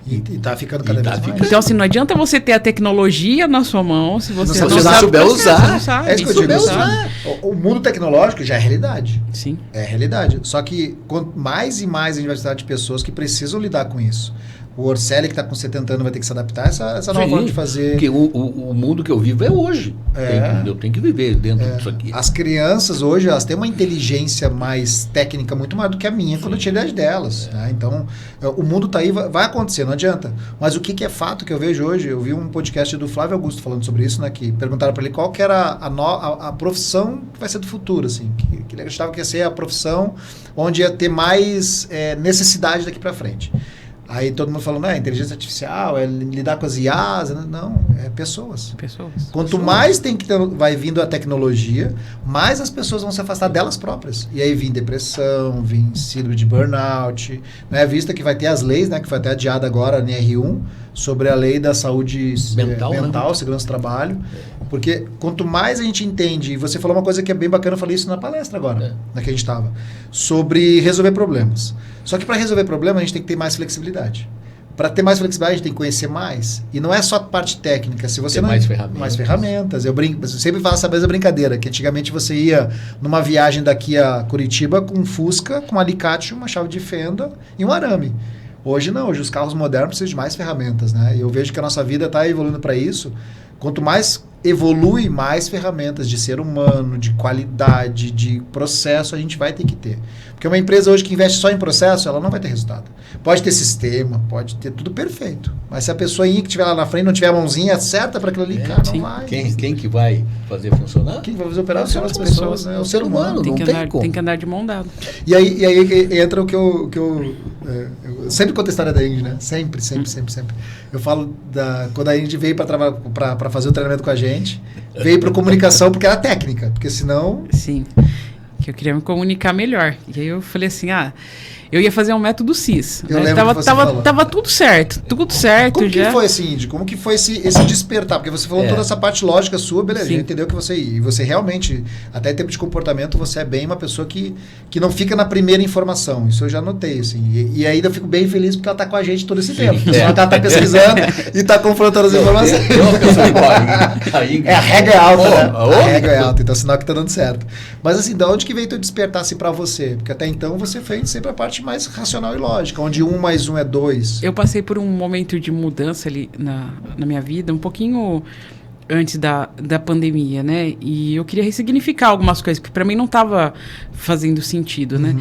B: E tá ficando cada vez mais.
C: Então, assim, não adianta você ter a tecnologia na sua mão se você não
A: sabe souber usar.
B: É isso que eu digo. O mundo tecnológico já é realidade.
C: Sim.
B: É realidade. Só que mais e mais a universidade de pessoas que precisam lidar com isso. O Orselli, que está com 70 anos, vai ter que se adaptar a essa nova forma de fazer.
A: Porque o mundo que eu vivo é hoje. Eu tenho que viver dentro disso aqui.
B: As crianças hoje, elas têm uma inteligência mais técnica muito maior do que a minha quando eu tinha a idade delas. Né? Então, o mundo está aí, vai acontecer, não adianta. Mas o que é fato que eu vejo hoje, eu vi um podcast do Flávio Augusto falando sobre isso, né, que perguntaram para ele qual que era a profissão que vai ser do futuro, assim, que ele acreditava que ia ser a profissão onde ia ter mais necessidade daqui para frente. Aí todo mundo falando, inteligência artificial, lidar com as IAs. Não, É pessoas. Quanto
C: Pessoas.
B: mais vai vindo a tecnologia, mais as pessoas vão se afastar delas próprias. E aí vem depressão, vem síndrome de burnout, né? Vista que vai ter as leis, né? Que foi até adiada agora, NR1, sobre a lei da saúde mental, né? Segurança do trabalho. Porque quanto mais a gente entende, e você falou uma coisa que é bem bacana, eu falei isso na palestra agora, na que a gente estava, sobre resolver problemas. Só que para resolver problemas a gente tem que ter mais flexibilidade. Para ter mais flexibilidade, a gente tem que conhecer mais. E não é só a parte técnica. Se você
A: tem
B: não
A: mais
B: ferramentas. Eu sempre faço essa mesma brincadeira, que antigamente você ia numa viagem daqui a Curitiba com um Fusca, com um alicate, uma chave de fenda e um arame. Hoje não, hoje os carros modernos precisam de mais ferramentas, né? E eu vejo que a nossa vida está evoluindo para isso. Quanto mais evolui, mais ferramentas de ser humano, de qualidade, de processo a gente vai ter que ter. Porque uma empresa hoje que investe só em processo, ela não vai ter resultado. Pode ter sistema, pode ter tudo perfeito. Mas se a pessoa que estiver lá na frente não tiver a mãozinha certa para aquilo ali, cara, não vai.
A: Quem que vai fazer funcionar?
B: Quem vai fazer operar são as pessoas, né? É o ser humano,
C: Tem
B: não
C: que
B: tem como.
C: Tem que andar de mão dada.
B: E aí entra o que eu sempre conto a história da Ingrid, né? Sempre. Eu falo quando a Ingrid veio para fazer o treinamento com a gente, veio para comunicação porque era técnica, porque senão...
C: Sim, que eu queria me comunicar melhor. E aí eu falei assim, eu ia fazer um método CIS.
B: Eu
C: Né?
B: lembro que você falou.
C: Tava tudo certo. Como
B: que foi assim, Indy? Como que foi esse despertar? Porque você falou toda essa parte lógica sua, beleza, a gente entendeu que você realmente, até em termos de comportamento, você é bem uma pessoa que não fica na primeira informação. Isso eu já notei, assim. E ainda eu fico bem feliz porque ela está com a gente todo esse tempo. Ela está pesquisando e está confrontando as informações. A regra é alta, né? A regra é alta, então é sinal que está dando certo. Mas assim, de onde que veio tu despertar assim para você? Porque até então você fez sempre a parte mais racional e lógica, onde 1 mais 1 é 2.
C: Eu passei por um momento de mudança ali na minha vida, um pouquinho antes da pandemia, né? E eu queria ressignificar algumas coisas que para mim não estava fazendo sentido, né?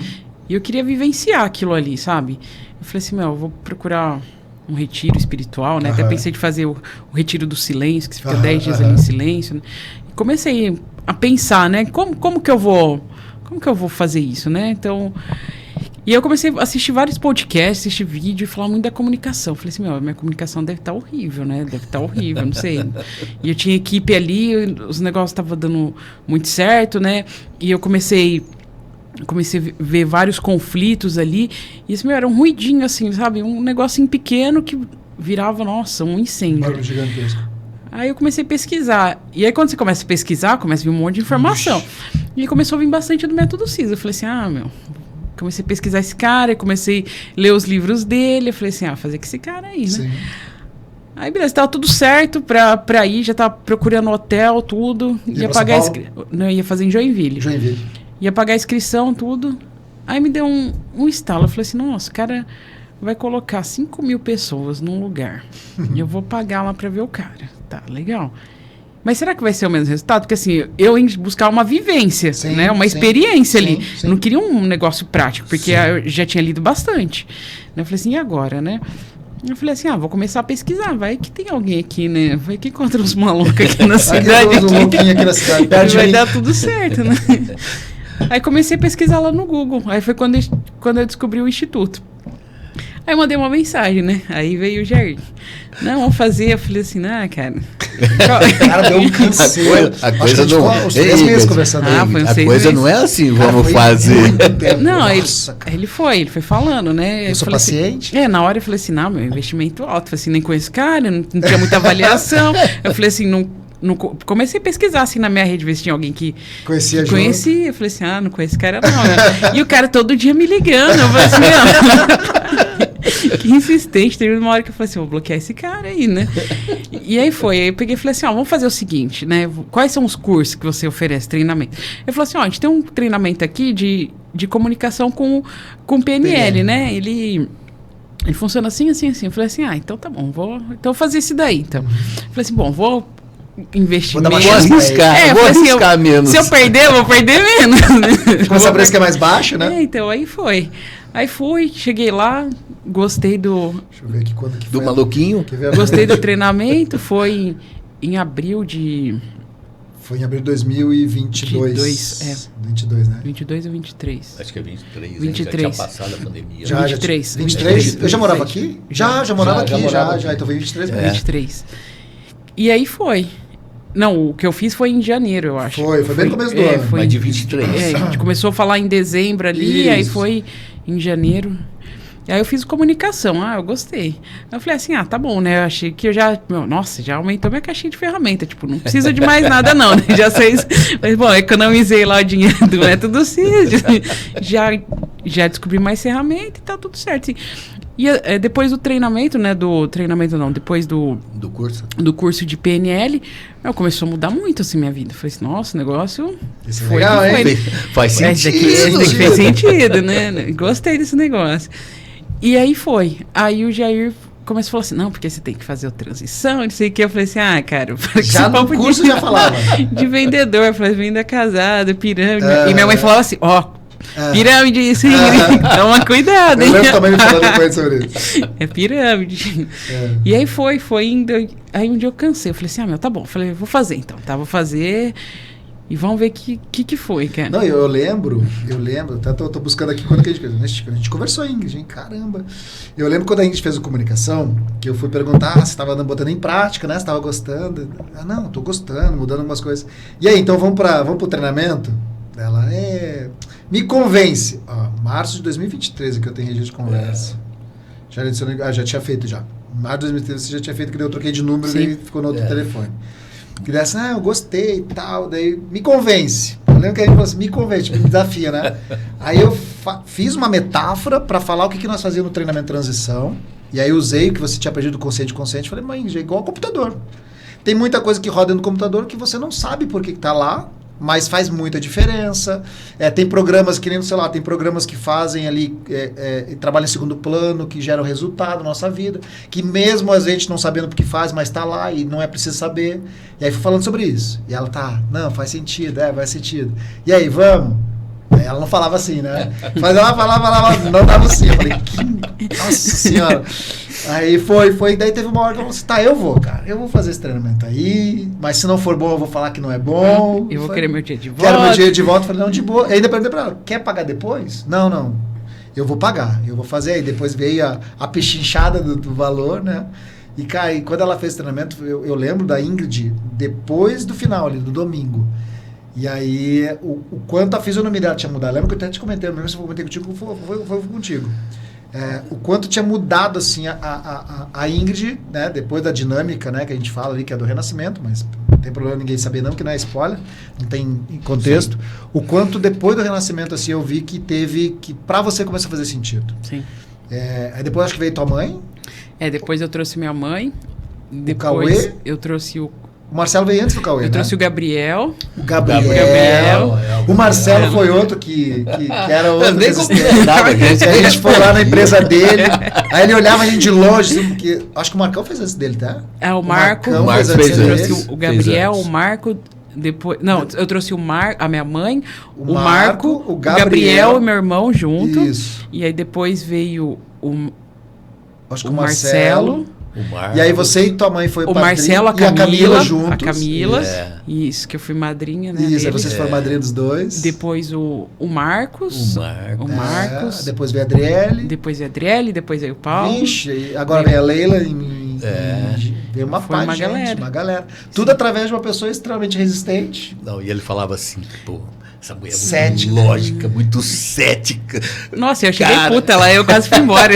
C: E eu queria vivenciar aquilo ali, sabe? Eu falei assim, eu vou procurar um retiro espiritual, né? Até pensei de fazer o retiro do silêncio, que você fica 10 dias ali em silêncio, né? E comecei a pensar, né? Como que eu vou fazer isso, né? Então... E eu comecei a assistir vários podcasts, assistir vídeo e falar muito da comunicação. Falei assim, minha comunicação deve estar horrível, né? Deve estar horrível, não sei. E eu tinha equipe ali, os negócios estavam dando muito certo, né? E eu comecei a ver vários conflitos ali. E isso, era um ruidinho, assim, sabe? Um negocinho pequeno que virava, nossa, um incêndio.
B: Barulho gigantesco.
C: Aí eu comecei a pesquisar. E aí quando você começa a pesquisar, começa a vir um monte de informação. E começou a vir bastante do método CIS. Eu falei assim, comecei a pesquisar esse cara, comecei a ler os livros dele. Eu falei assim, fazer com esse cara aí, né?
B: Sim.
C: Aí, beleza, tava tudo certo pra ir, já tava procurando hotel, tudo. Ia pagar Não, ia fazer em Joinville. Ia pagar a inscrição, tudo. Aí me deu um estalo. Eu falei assim, nossa, o cara vai colocar 5 mil pessoas num lugar. E eu vou pagar lá pra ver o cara. Tá, legal. Mas será que vai ser o mesmo resultado? Porque assim, eu ia buscar uma vivência, né? Uma experiência ali. Não queria um negócio prático, porque eu já tinha lido bastante. Eu falei assim, e agora, né? Eu falei assim, vou começar a pesquisar. Vai que tem alguém aqui, né? Vai que encontra uns malucos aqui na cidade.
B: Aqui na cidade.
C: Vai dar tudo certo, né? Aí comecei a pesquisar lá no Google. Aí foi quando eu descobri o Instituto. Aí eu mandei uma mensagem, né? Aí veio o Jair. Não, vamos fazer. Eu falei assim, cara...
B: Cara, deu um canseiro.
A: A coisa não...
B: Os 3 meses conversando.
C: Foi
A: a coisa não é assim, vamos fazer.
C: Não, ele foi falando, né?
B: Eu sou paciente?
C: Assim, na hora eu falei assim, não, meu investimento alto. Eu falei assim, nem conheço cara, não tinha muita avaliação. Eu falei assim, comecei a pesquisar assim na minha rede, ver se tinha alguém que
B: conhecia.
C: Eu falei assim, não conheço esse cara não, né? E o cara todo dia me ligando. Eu falei assim, que insistente. Teve uma hora que eu falei assim, vou bloquear esse cara aí, né? E aí eu peguei e falei assim, vamos fazer o seguinte, né? Quais são os cursos que você oferece, treinamento? Ele falou assim, a gente tem um treinamento aqui de comunicação com PNL, né? Ele funciona assim. Eu falei assim, então tá bom, vou fazer esse daí, então. Eu falei assim, vou investir menos.
A: Vou arriscar menos.
C: Se eu perder, eu vou perder menos.
B: Começar por esse que é mais baixo, né?
C: Então, aí foi. Aí fui, cheguei lá, gostei do...
B: Deixa eu ver aqui quando que
A: do
B: foi.
A: maluquinho.
C: Gostei do treinamento, foi em abril de...
B: Foi em abril de 2022. 22, né?
C: 22 ou 23?
A: Acho que é 23.
C: 23.
A: Já tinha passado a pandemia.
C: 23.
B: 23? Eu já morava aqui? Já morava aqui. Então foi 23 mesmo.
C: 23. E aí foi. Não, o que eu fiz foi em janeiro, eu acho.
B: Foi bem no começo do ano.
C: Foi,
A: Mas de 23.
C: a gente começou a falar em dezembro ali,
B: Isso.
C: aí foi em janeiro. E aí eu fiz comunicação, eu gostei. Aí eu falei assim, tá bom, né? Eu achei que eu já... Nossa, já aumentou minha caixinha de ferramenta. Tipo, não precisa de mais nada não, né? Já sei... Mas, bom, economizei lá o dinheiro do método CIS. Já descobri mais ferramenta e tá tudo certo. E depois do treinamento, né? Depois do curso de PNL, começou a mudar muito, assim, minha vida. Eu falei assim, nossa, o negócio...
B: Isso é legal, hein?
A: Faz sentido.
C: Esse daqui fez sentido, né? Gostei desse negócio. E aí foi. Aí o Jair começou a falar assim, não, porque você tem que fazer a transição, não sei o que. Eu falei assim, cara...
B: Já no curso já falava.
C: De vendedor. Eu falei, venda casada, pirâmide. E minha mãe falava assim, pirâmide, isso aí. Toma cuidado, hein?
B: Eu lembro também de falar depois sobre isso.
C: É pirâmide. E aí foi indo. Aí um dia eu cansei. Eu falei assim, tá bom. Eu falei, vou fazer então, tá? Vou fazer... E vamos ver o que foi, cara.
B: Não, eu lembro, até tô buscando aqui quando que a gente conversou, Ingrid, hein? Caramba. Eu lembro quando a Ingrid fez o comunicação, que eu fui perguntar se estava botando em prática, né? Se estava gostando. Não, tô gostando, mudando algumas coisas. E aí, então vamos pro treinamento? Ela, me convence. Março de 2023 é que eu tenho registro de conversa. Já tinha feito já. Março de 2023 você já tinha feito, que eu troquei de número e ficou no outro telefone. Que desse, eu gostei e tal, daí me convence. Eu lembro que a gente falou assim, me convence, me desafia, né? Aí eu fiz uma metáfora para falar o que nós fazíamos no treinamento de transição, e aí usei o que você tinha aprendido do consciente, falei, mãe, é igual ao computador. Tem muita coisa que roda no computador que você não sabe por que tá lá, mas faz muita diferença. Tem programas que nem no celular, tem programas que fazem ali, trabalham em segundo plano, que geram resultado na nossa vida, que mesmo a gente não sabendo o que faz, mas está lá e não é preciso saber. E aí fui falando sobre isso. E ela não, faz sentido, faz sentido. E aí, vamos? Aí ela não falava assim, né? Mas ela falava, não dava assim. Eu falei, nossa senhora. Aí foi, daí teve uma hora que eu falei assim, eu vou, cara, eu vou fazer esse treinamento aí, mas se não for bom, eu vou falar que não é bom.
C: Eu vou querer meu dia de volta.
B: Quero meu dia de volta. Falei, não, de boa. E ainda perguntei pra ela, quer pagar depois? Não, eu vou pagar, eu vou fazer. Aí depois veio a pechinchada do valor, né? E, cara, e quando ela fez o treinamento, eu lembro da Ingrid, depois do final ali, do domingo. E aí, o quanto a fisionomia dela tinha mudado. Lembra que eu até te comentei, mesmo se eu comentei contigo, foi contigo. O quanto tinha mudado, assim, a Ingrid, né, depois da dinâmica, né, que a gente fala ali, que é do renascimento, mas não tem problema ninguém saber não, que não é spoiler, não tem contexto. Sim. O quanto depois do renascimento, assim, eu vi que pra você começar a fazer sentido.
C: Sim.
B: Aí depois acho que veio tua mãe.
C: Depois eu trouxe minha mãe.
B: Depois
C: Cauê. Eu trouxe o
B: Marcelo veio antes do Cauê,
C: Eu trouxe o Gabriel.
B: O Gabriel. O Marcelo foi outro que era outro.
A: Nem completava, gente.
B: A gente foi lá na empresa dele. Aí ele olhava a gente de longe, assim, porque acho que o Marcão fez antes dele, tá?
C: O Marco.
B: O
A: Marco
B: fez
C: eu
B: antes
C: trouxe o Gabriel, o Marco. Depois, não, eu trouxe a minha mãe, o Marco, o Gabriel e meu irmão junto.
B: Isso.
C: E aí depois veio
B: acho que o Marcelo.
A: E
B: aí você e tua mãe foi
C: o Marcelo, a
B: Camila juntos.
C: A Camila, isso, que eu fui madrinha, né?
B: Isso, aí vocês foram madrinha dos dois.
C: Depois o Marcos.
A: O
B: Marcos. Depois veio a Adriele.
C: Depois veio a Adriele, depois veio o Paulo.
B: Vixe, agora vem a Leila. Veio uma galera. Tudo através de uma pessoa extremamente resistente.
A: Não, e ele falava assim, pô, essa mulher é muito
B: cética.
A: Lógica, muito cética.
C: Nossa, eu cheguei puta lá, eu quase fui embora.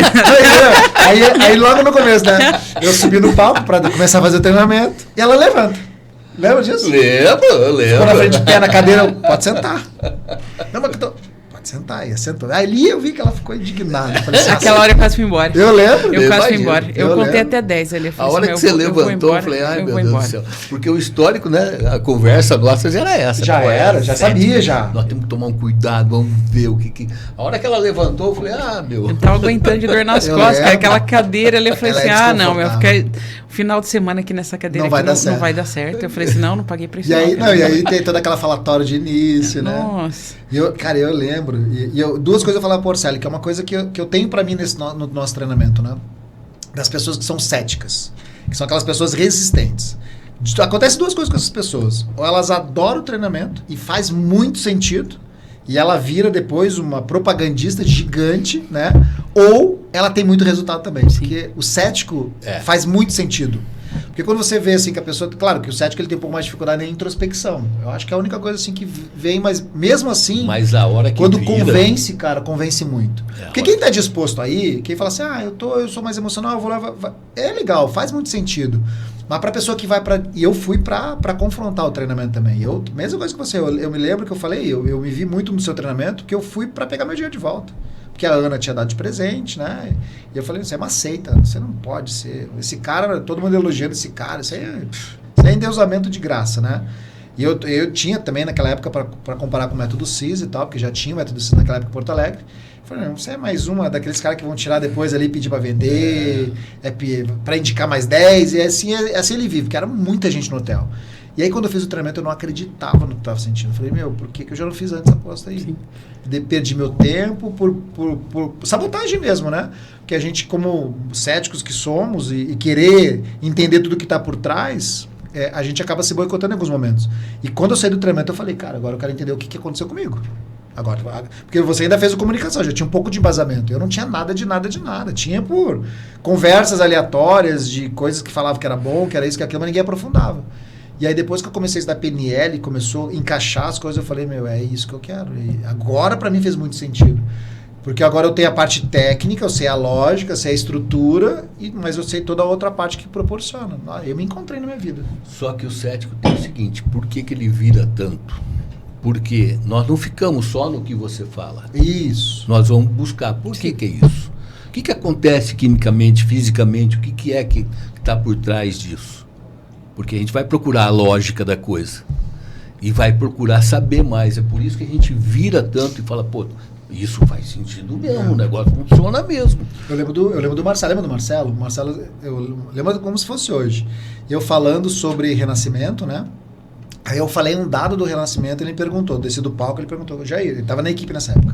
B: aí logo no começo, né? Eu subi no palco pra começar a fazer o treinamento e ela levanta. Lembra disso?
A: Lembro.
B: Ficou na frente de pé na cadeira, pode sentar. Não, mas que tô... Pode sentar, e sentou. Ali eu vi que ela ficou indignada. Falei,
C: aquela hora eu quase fui embora.
B: Eu lembro.
C: Eu quase fui embora. Eu contei até 10 ali.
A: A hora que você levantou, eu falei, ai meu Deus do céu. Porque o histórico, né? A conversa nossa já era essa.
B: Já sabia já.
A: Nós temos que tomar um cuidado, vamos ver o que... A hora que ela levantou, eu falei, meu...
C: Eu tava aguentando de dor nas costas, aquela cadeira ali. Eu falei assim, não, eu fiquei... Final de semana aqui nessa cadeira não vai dar certo. Eu falei assim, não paguei pra isso.
B: E aí tem toda aquela falatória de início, né?
C: Nossa.
B: Cara, eu lembro. Duas coisas eu falava pro Orcelli, que é uma coisa que eu tenho pra mim no nosso treinamento, né? Das pessoas que são céticas, que são aquelas pessoas resistentes. Acontece duas coisas com essas pessoas. Ou elas adoram o treinamento e faz muito sentido, e ela vira depois uma propagandista gigante, né? Ou ela tem muito resultado também. Sim. Porque o cético faz muito sentido. Porque quando você vê, assim, que a pessoa... Claro que o cético ele tem um pouco mais de dificuldade em introspecção. Eu acho que é a única coisa, assim, que vem, mas mesmo assim...
A: Mas a hora que
B: quando
A: vira,
B: convence, cara, convence muito. Porque
A: hora...
B: quem tá disposto aí, quem fala assim, eu sou mais emocional, eu vou lá... É legal, faz muito sentido. Mas pra pessoa que vai pra... E eu fui pra confrontar o treinamento também. Mesma coisa que você, eu me lembro que eu falei, eu me vi muito no seu treinamento, que eu fui pra pegar meu dinheiro de volta. Porque a Ana tinha dado de presente, né? E eu falei, você é uma seita, você não pode ser. Esse cara, todo mundo elogiando esse cara, isso é endeusamento de graça, né? E eu tinha também naquela época, para comparar com o método CIS e tal, porque já tinha o método CIS naquela época em Porto Alegre. Eu falei, não, você é mais uma daqueles caras que vão tirar depois ali, pedir para vender, para indicar mais 10, e assim ele vive, porque era muita gente no hotel. E aí, quando eu fiz o treinamento, eu não acreditava no que eu estava sentindo. Eu falei, por que eu já não fiz antes essa aposta aí? Perdi meu tempo por sabotagem mesmo, né? Porque a gente, como céticos que somos e querer entender tudo que está por trás, a gente acaba se boicotando em alguns momentos. E quando eu saí do treinamento, eu falei, cara, agora eu quero entender o que aconteceu comigo. Agora, porque você ainda fez a comunicação, já tinha um pouco de embasamento. Eu não tinha nada de nada. Tinha por conversas aleatórias de coisas que falavam que era bom, que era isso, que aquilo, mas ninguém aprofundava. E aí depois que eu comecei a estudar PNL, começou a encaixar as coisas, eu falei, é isso que eu quero. E agora para mim fez muito sentido. Porque agora eu tenho a parte técnica, eu sei a lógica, eu sei a estrutura, mas eu sei toda a outra parte que proporciona. Eu me encontrei na minha vida.
A: Só que o cético tem o seguinte, por que ele vira tanto? Porque nós não ficamos só no que você fala.
B: Isso.
A: Nós vamos buscar. Por que é isso? O que acontece quimicamente, fisicamente? O que é que está por trás disso? Porque a gente vai procurar a lógica da coisa. E vai procurar saber mais. É por isso que a gente vira tanto e fala, pô, isso faz sentido mesmo, o negócio funciona mesmo.
B: Eu lembro do Marcelo. Lembra do Marcelo? O Marcelo, eu lembro como se fosse hoje. Eu falando sobre renascimento, né? Aí eu falei um dado do renascimento, ele me perguntou, desci do palco, ele perguntou, Jair, ele estava na equipe nessa época.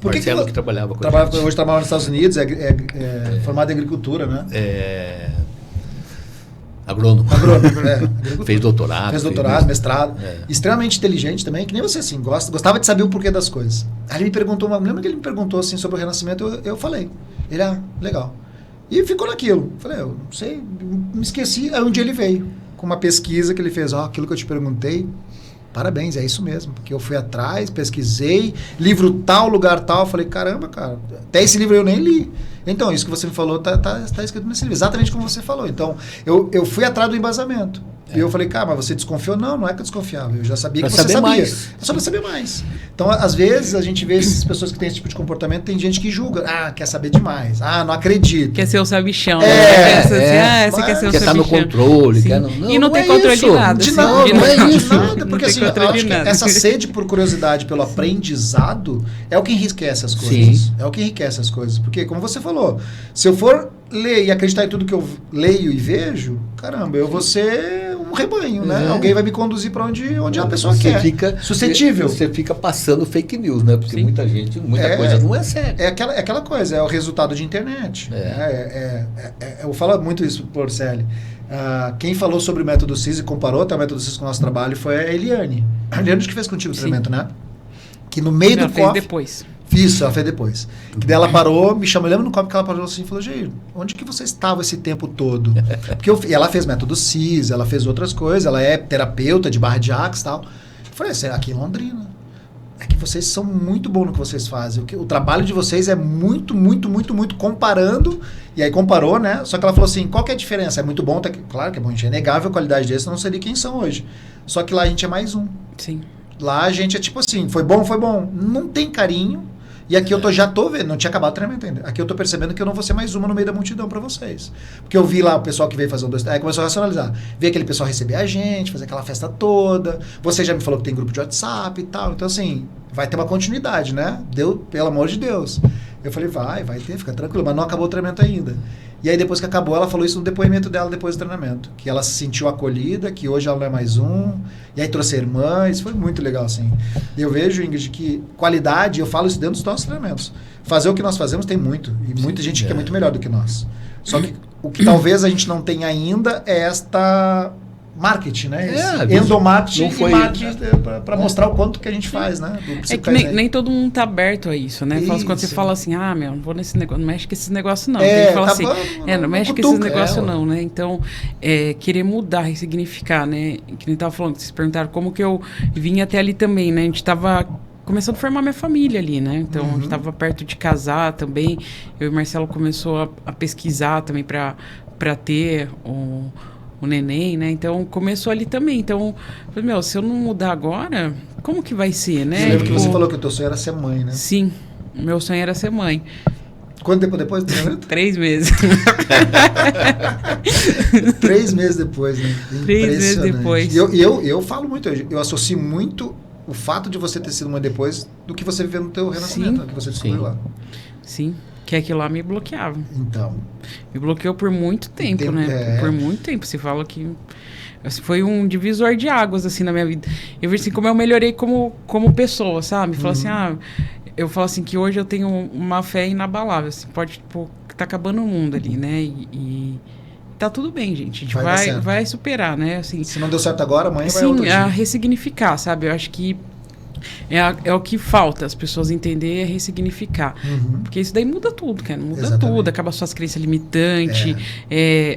A: Marcelo que trabalhava com a gente.
B: Hoje trabalha nos Estados Unidos, formado em agricultura, né?
A: Agrônomo. Fez doutorado.
B: Mestrado. Extremamente inteligente também, que nem você, assim, gostava de saber o porquê das coisas. Aí ele me perguntou, lembra que ele me perguntou, assim, sobre o renascimento, eu falei. Ele, legal. E ficou naquilo. Falei, eu não sei, me esqueci. Aí um dia ele veio com uma pesquisa que ele fez, aquilo que eu te perguntei, parabéns, é isso mesmo. Porque eu fui atrás, pesquisei, livro tal, lugar tal, falei, caramba, cara, até esse livro eu nem li. Então, isso que você me falou tá escrito nesse livro, exatamente como você falou. Então, eu fui atrás do embasamento. E eu falei, cara, mas você desconfiou? Não é que eu desconfiava. Eu já sabia que você sabia. Mais. É só para saber mais. Então, às vezes, a gente vê essas pessoas que têm esse tipo de comportamento, tem gente que julga. Quer saber demais. Não acredito.
C: Quer ser o sabichão.
B: Você
C: quer ser o
A: quer estar no controle.
C: E não tem controle de nada.
B: De nada. Porque assim, eu acho que essa sede por curiosidade, pelo aprendizado, é o que enriquece as coisas.
A: Sim.
B: É o que enriquece as coisas. Porque, como você falou, se eu for ler e acreditar em tudo que eu leio e vejo, caramba, eu vou ser um rebanho, né? Alguém vai me conduzir para onde a pessoa quer.
A: Fica suscetível. Você fica passando fake news, né? Porque muita coisa não é séria.
B: É aquela coisa, é o resultado de internet. Eu falo muito isso, Porcelli. Quem falou sobre o método CIS e comparou até o método CIS com o nosso trabalho foi a Eliane. A Eliane que fez contigo o treinamento, né? Que no meio do
C: fez depois.
B: Isso, ela fez depois. Que daí ela parou, me chamou, lembra no copo que ela parou assim e falou, Jair, onde que você estava esse tempo todo? Porque ela fez método CIS, ela fez outras coisas, ela é terapeuta de Barra de Axis e tal. Eu falei, aqui em Londrina. É que vocês são muito bons no que vocês fazem. O trabalho de vocês é muito, muito, muito, muito comparando. E aí comparou, né? Só que ela falou assim, qual que é a diferença? É muito bom, claro que é bom, gente, é inegável a qualidade deles, não seria quem são hoje. Só que lá a gente é mais um.
C: Sim.
B: Lá a gente é tipo assim, foi bom. Não tem carinho. E aqui eu já tô vendo, não tinha acabado o treinamento ainda. Aqui eu tô percebendo que eu não vou ser mais uma no meio da multidão para vocês. Porque eu vi lá o pessoal que veio fazer aí começou a racionalizar. Vi aquele pessoal receber a gente, fazer aquela festa toda. Você já me falou que tem grupo de WhatsApp e tal. Então, assim, vai ter uma continuidade, né? Pelo amor de Deus. Eu falei, vai ter, fica tranquilo. Mas não acabou o treinamento ainda. E aí, depois que acabou, ela falou isso no depoimento dela depois do treinamento. Que ela se sentiu acolhida, que hoje ela não é mais um. E aí trouxe a irmã, isso foi muito legal, assim. E eu vejo, Ingrid, que qualidade, eu falo isso dentro dos nossos treinamentos. Fazer o que nós fazemos tem muito. E muita gente que é muito melhor do que nós. Só que o que talvez a gente não tenha ainda é marketing, né?
A: É,
B: Endomarketing
A: não foi-
B: e marketing para mostrar o quanto que a gente faz, né?
C: É que nem todo mundo tá aberto a isso, né? Quando você
B: Isso.
C: fala assim, não vou nesse negócio, não mexe com esses negócios não.
B: É,
C: Tem que falar
B: tá
C: assim,
B: bom,
C: não
B: não
C: mexe com
B: cutuca.
C: esses negócios
A: É,
C: não, né? Então, querer mudar, ressignificar, né? Que nem tava falando, vocês perguntaram como que eu vim até ali também, né? A gente tava começando a formar minha família ali, né? Então, a gente tava perto de casar também. Eu e o Marcelo começou a pesquisar também para ter o neném, né? Então, começou ali também. Então, eu falei, se eu não mudar agora, como que vai ser, né?
B: Você lembra que você falou que o teu sonho era ser mãe, né?
C: Sim, meu sonho era ser mãe.
B: Quanto tempo depois do casamento?
C: 3 meses.
B: 3 meses depois, né?
C: 3 meses depois.
B: E eu falo muito, eu associo muito o fato de você ter sido mãe depois do que você viveu no teu relacionamento, né? Que você descobriu lá.
C: Sim, que aquilo lá me bloqueava.
B: Então.
C: Me bloqueou por muito tempo, né?
B: É.
C: Por muito tempo. Você fala que assim, foi um divisor de águas, assim, na minha vida. Eu vejo assim, como eu melhorei como pessoa, sabe? Falo assim, eu falo assim, que hoje eu tenho uma fé inabalável, assim, pode, tipo, tá acabando o mundo ali, né? E tá tudo bem, gente. A gente vai superar, né? Assim,
B: se não deu certo agora, amanhã vai
C: sim,
B: outro dia.
C: ressignificar, sabe? Eu acho que é o que falta, as pessoas entenderem é ressignificar. Porque isso daí muda tudo, cara. Muda
B: Exatamente.
C: tudo. Acaba suas crenças limitantes,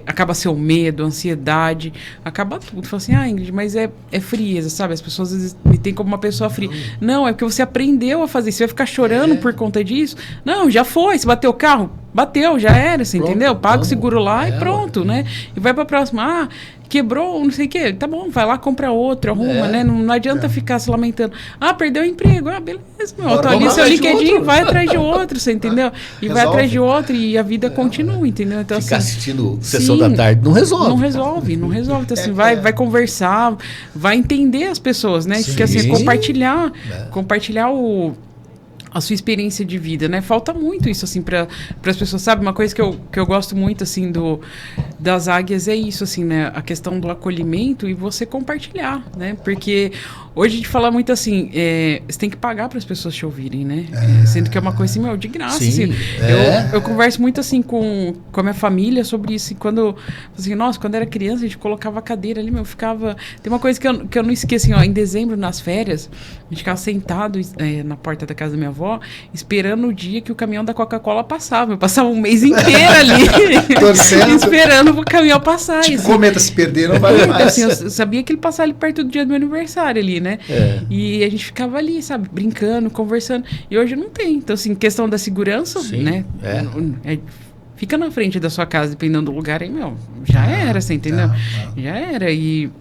C: acaba seu medo, ansiedade, acaba tudo. Fala assim, Ingrid, mas é frieza, sabe? As pessoas às vezes me têm como uma pessoa fria. Não, é porque você aprendeu a fazer isso. Você vai ficar chorando por conta disso? Não, já foi. Se bateu o carro, bateu, já era, você entendeu? Paga o seguro lá e pronto, né? E vai pra próxima. Quebrou, não sei o quê. Tá bom, vai lá, compra outro, arruma, né? Não adianta ficar se lamentando. Perdeu o emprego. Beleza, meu.
B: Bora,
C: Tô ali
B: vamos
C: seu
B: atrás de
C: LinkedIn,
B: outro.
C: vai atrás de outro, você entendeu? E vai atrás de outro e a vida continua, entendeu? Então,
A: Ficar
C: assim,
A: sessão Sessão da Tarde não resolve.
C: Não resolve. Então, assim, vai conversar, vai entender as pessoas, né? Porque, assim, compartilhar a sua experiência de vida, né? Falta muito isso, assim, para as pessoas, sabe? Uma coisa que eu gosto muito, assim, das águias é isso, assim, né? A questão do acolhimento e você compartilhar, né? Porque hoje a gente fala muito assim, você tem que pagar para as pessoas te ouvirem, né? Sendo que é uma coisa assim, de graça.
A: Sim,
C: assim. Eu converso muito, assim, com a minha família sobre isso. E quando era criança, a gente colocava a cadeira ali, ficava... Tem uma coisa que eu não esqueço, assim, em dezembro, nas férias, a gente ficava sentado na porta da casa da minha avó, esperando o dia que o caminhão da Coca-Cola passava. Eu passava um mês inteiro ali,
B: torcendo,
C: esperando o caminhão passar.
B: Tipo,
C: assim.
B: comenta, se perder, não vai mais.
C: Assim, eu sabia que ele passava ali perto do dia do meu aniversário ali, né? E a gente ficava ali, sabe, brincando, conversando. E hoje não tem. Então, assim, questão da segurança, né? Fica na frente da sua casa, dependendo do lugar, aí, já era, você entendeu? Já era. E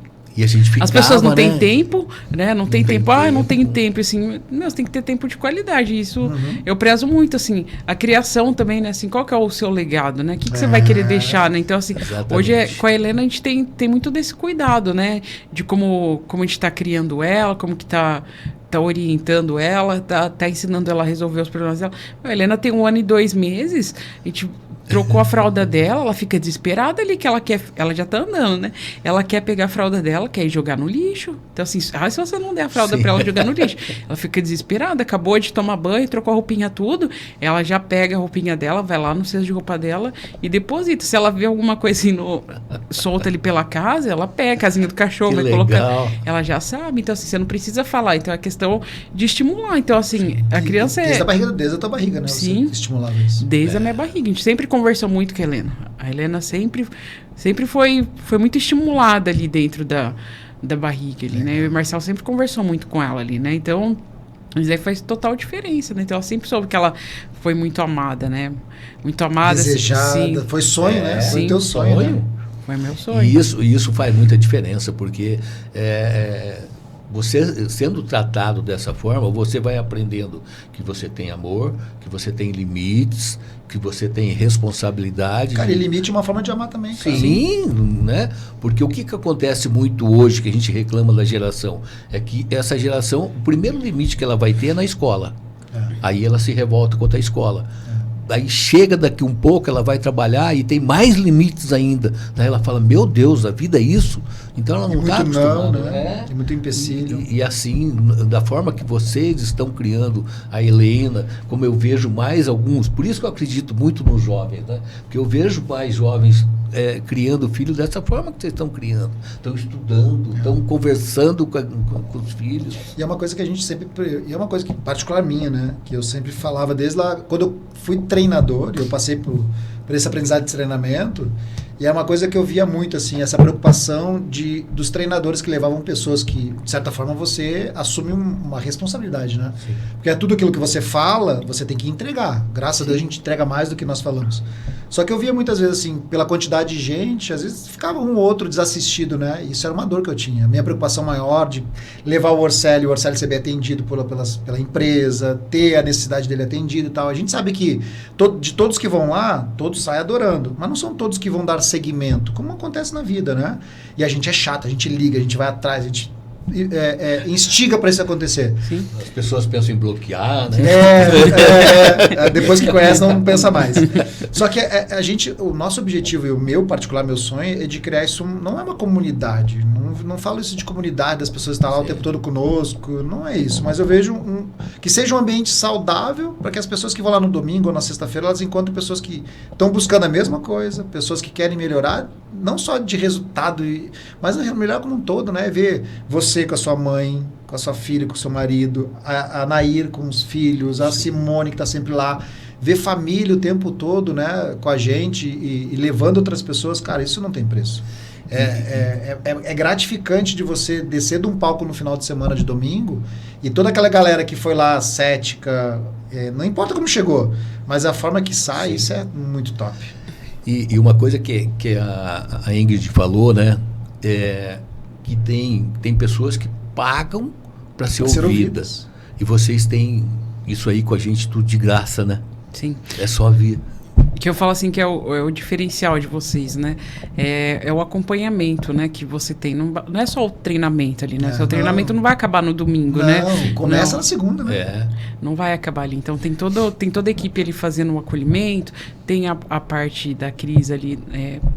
A: a gente ficava,
C: as pessoas não têm
A: né?
C: tempo, né? Não tem tempo. Não tem tempo, assim. Você tem que ter tempo de qualidade. Isso eu prezo muito, assim. A criação também, né? Assim, qual que é o seu legado, né? O que você vai querer deixar, né? Então, assim, hoje com a Helena a gente tem muito desse cuidado, né? De como a gente tá criando ela, como que tá orientando ela, tá ensinando ela a resolver os problemas dela. A Helena tem 1 ano e 2 meses, a gente trocou a fralda dela, ela fica desesperada ali, que ela já tá andando, né? Ela quer pegar a fralda dela, quer ir jogar no lixo. Então, assim, se você não der a fralda pra ela jogar no lixo, ela fica desesperada, acabou de tomar banho, trocou a roupinha tudo, ela já pega a roupinha dela, vai lá no cesto de roupa dela e deposita. Se ela vê alguma coisa assim solta ali pela casa, ela pega a casinha do cachorro, vai colocar. Ela já sabe, então assim, você não precisa falar. Então é questão de estimular. Então, assim, a criança
B: desde a tua barriga, né?
C: Sim.
B: Você estimulava isso.
C: Desde a minha barriga. A gente sempre conversou muito com a Helena. A Helena sempre foi muito estimulada ali dentro da barriga ali, né? Eu e o Marcelo sempre conversou muito com ela ali, né? Então, isso aí faz total diferença, né? Então, ela sempre soube que ela foi muito amada, né? Muito amada.
B: Desejada.
C: Sim.
B: Foi sonho, né? Foi
C: Sim,
B: teu sonho, né?
C: Foi meu sonho.
A: E isso faz muita diferença, porque você sendo tratado dessa forma, você vai aprendendo que você tem amor, que você tem limites, que você tem responsabilidade.
B: Cara, e limite é uma forma de amar também. Cara.
A: Sim, né? Porque o que acontece muito hoje, que a gente reclama da geração, é que essa geração, o primeiro limite que ela vai ter é na escola. Aí ela se revolta contra a escola. Aí chega daqui um pouco, ela vai trabalhar e tem mais limites ainda. Daí ela fala, meu Deus, a vida é isso? Então ela não está acostumada.
B: Né? Tem muito empecilho.
A: E assim, da forma que vocês estão criando a Helena, como eu vejo mais alguns, por isso que eu acredito muito nos jovens, né? Porque eu vejo mais jovens criando filhos dessa forma que vocês estão criando. Estão estudando, estão conversando com os filhos.
B: E é uma coisa que a gente sempre... E é uma coisa que, particular minha, né? Que eu sempre falava desde lá... Quando eu fui treinador, eu passei por esse aprendizado de treinamento... E é uma coisa que eu via muito, assim, essa preocupação dos treinadores que levavam pessoas que, de certa forma, você assume uma responsabilidade, né? Sim. Porque é tudo aquilo que você fala, você tem que entregar. Graças a Deus a gente entrega mais do que nós falamos. Só que eu via muitas vezes, assim, pela quantidade de gente, às vezes ficava um ou outro desassistido, né? Isso era uma dor que eu tinha. A minha preocupação maior de levar o Orcélio ser bem atendido pela empresa, ter a necessidade dele atendido e tal. A gente sabe que de todos que vão lá, todos saem adorando. Mas não são todos que vão dar segmento, como acontece na vida, né? E a gente é chato, a gente liga, a gente vai atrás, a gente instiga para isso acontecer.
A: Sim. As pessoas pensam em bloquear, né?
B: Depois que conhece, não pensa mais. Só que o nosso objetivo e o meu sonho é de criar isso, não é uma comunidade, não falo isso de comunidade, das pessoas estar lá o tempo todo conosco, não é isso, mas eu vejo que seja um ambiente saudável para que as pessoas que vão lá no domingo ou na sexta-feira, elas encontrem pessoas que estão buscando a mesma coisa, pessoas que querem melhorar, não só de resultado, mas melhorar como um todo, né? Ver você com a sua mãe, com a sua filha, com o seu marido, a Nair com os filhos, a Simone que está sempre lá, ver família o tempo todo, né, com a gente e levando outras pessoas, cara, isso não tem preço. É gratificante de você descer de um palco no final de semana de domingo e toda aquela galera que foi lá cética, não importa como chegou, mas a forma que sai, isso é muito top.
A: E uma coisa que a Ingrid falou, né, que tem pessoas que pagam para ser ouvidas. E vocês têm isso aí com a gente tudo de graça, né?
C: Sim.
A: É só vir.
C: Que eu falo assim que é o diferencial de vocês, né? É o acompanhamento, né, que você tem. Não é só o treinamento ali, né? Seu treinamento não vai acabar no domingo, né?
B: Começa na segunda, né?
C: Não vai acabar ali. Então tem toda a equipe ali fazendo o acolhimento, tem a parte da Cris ali,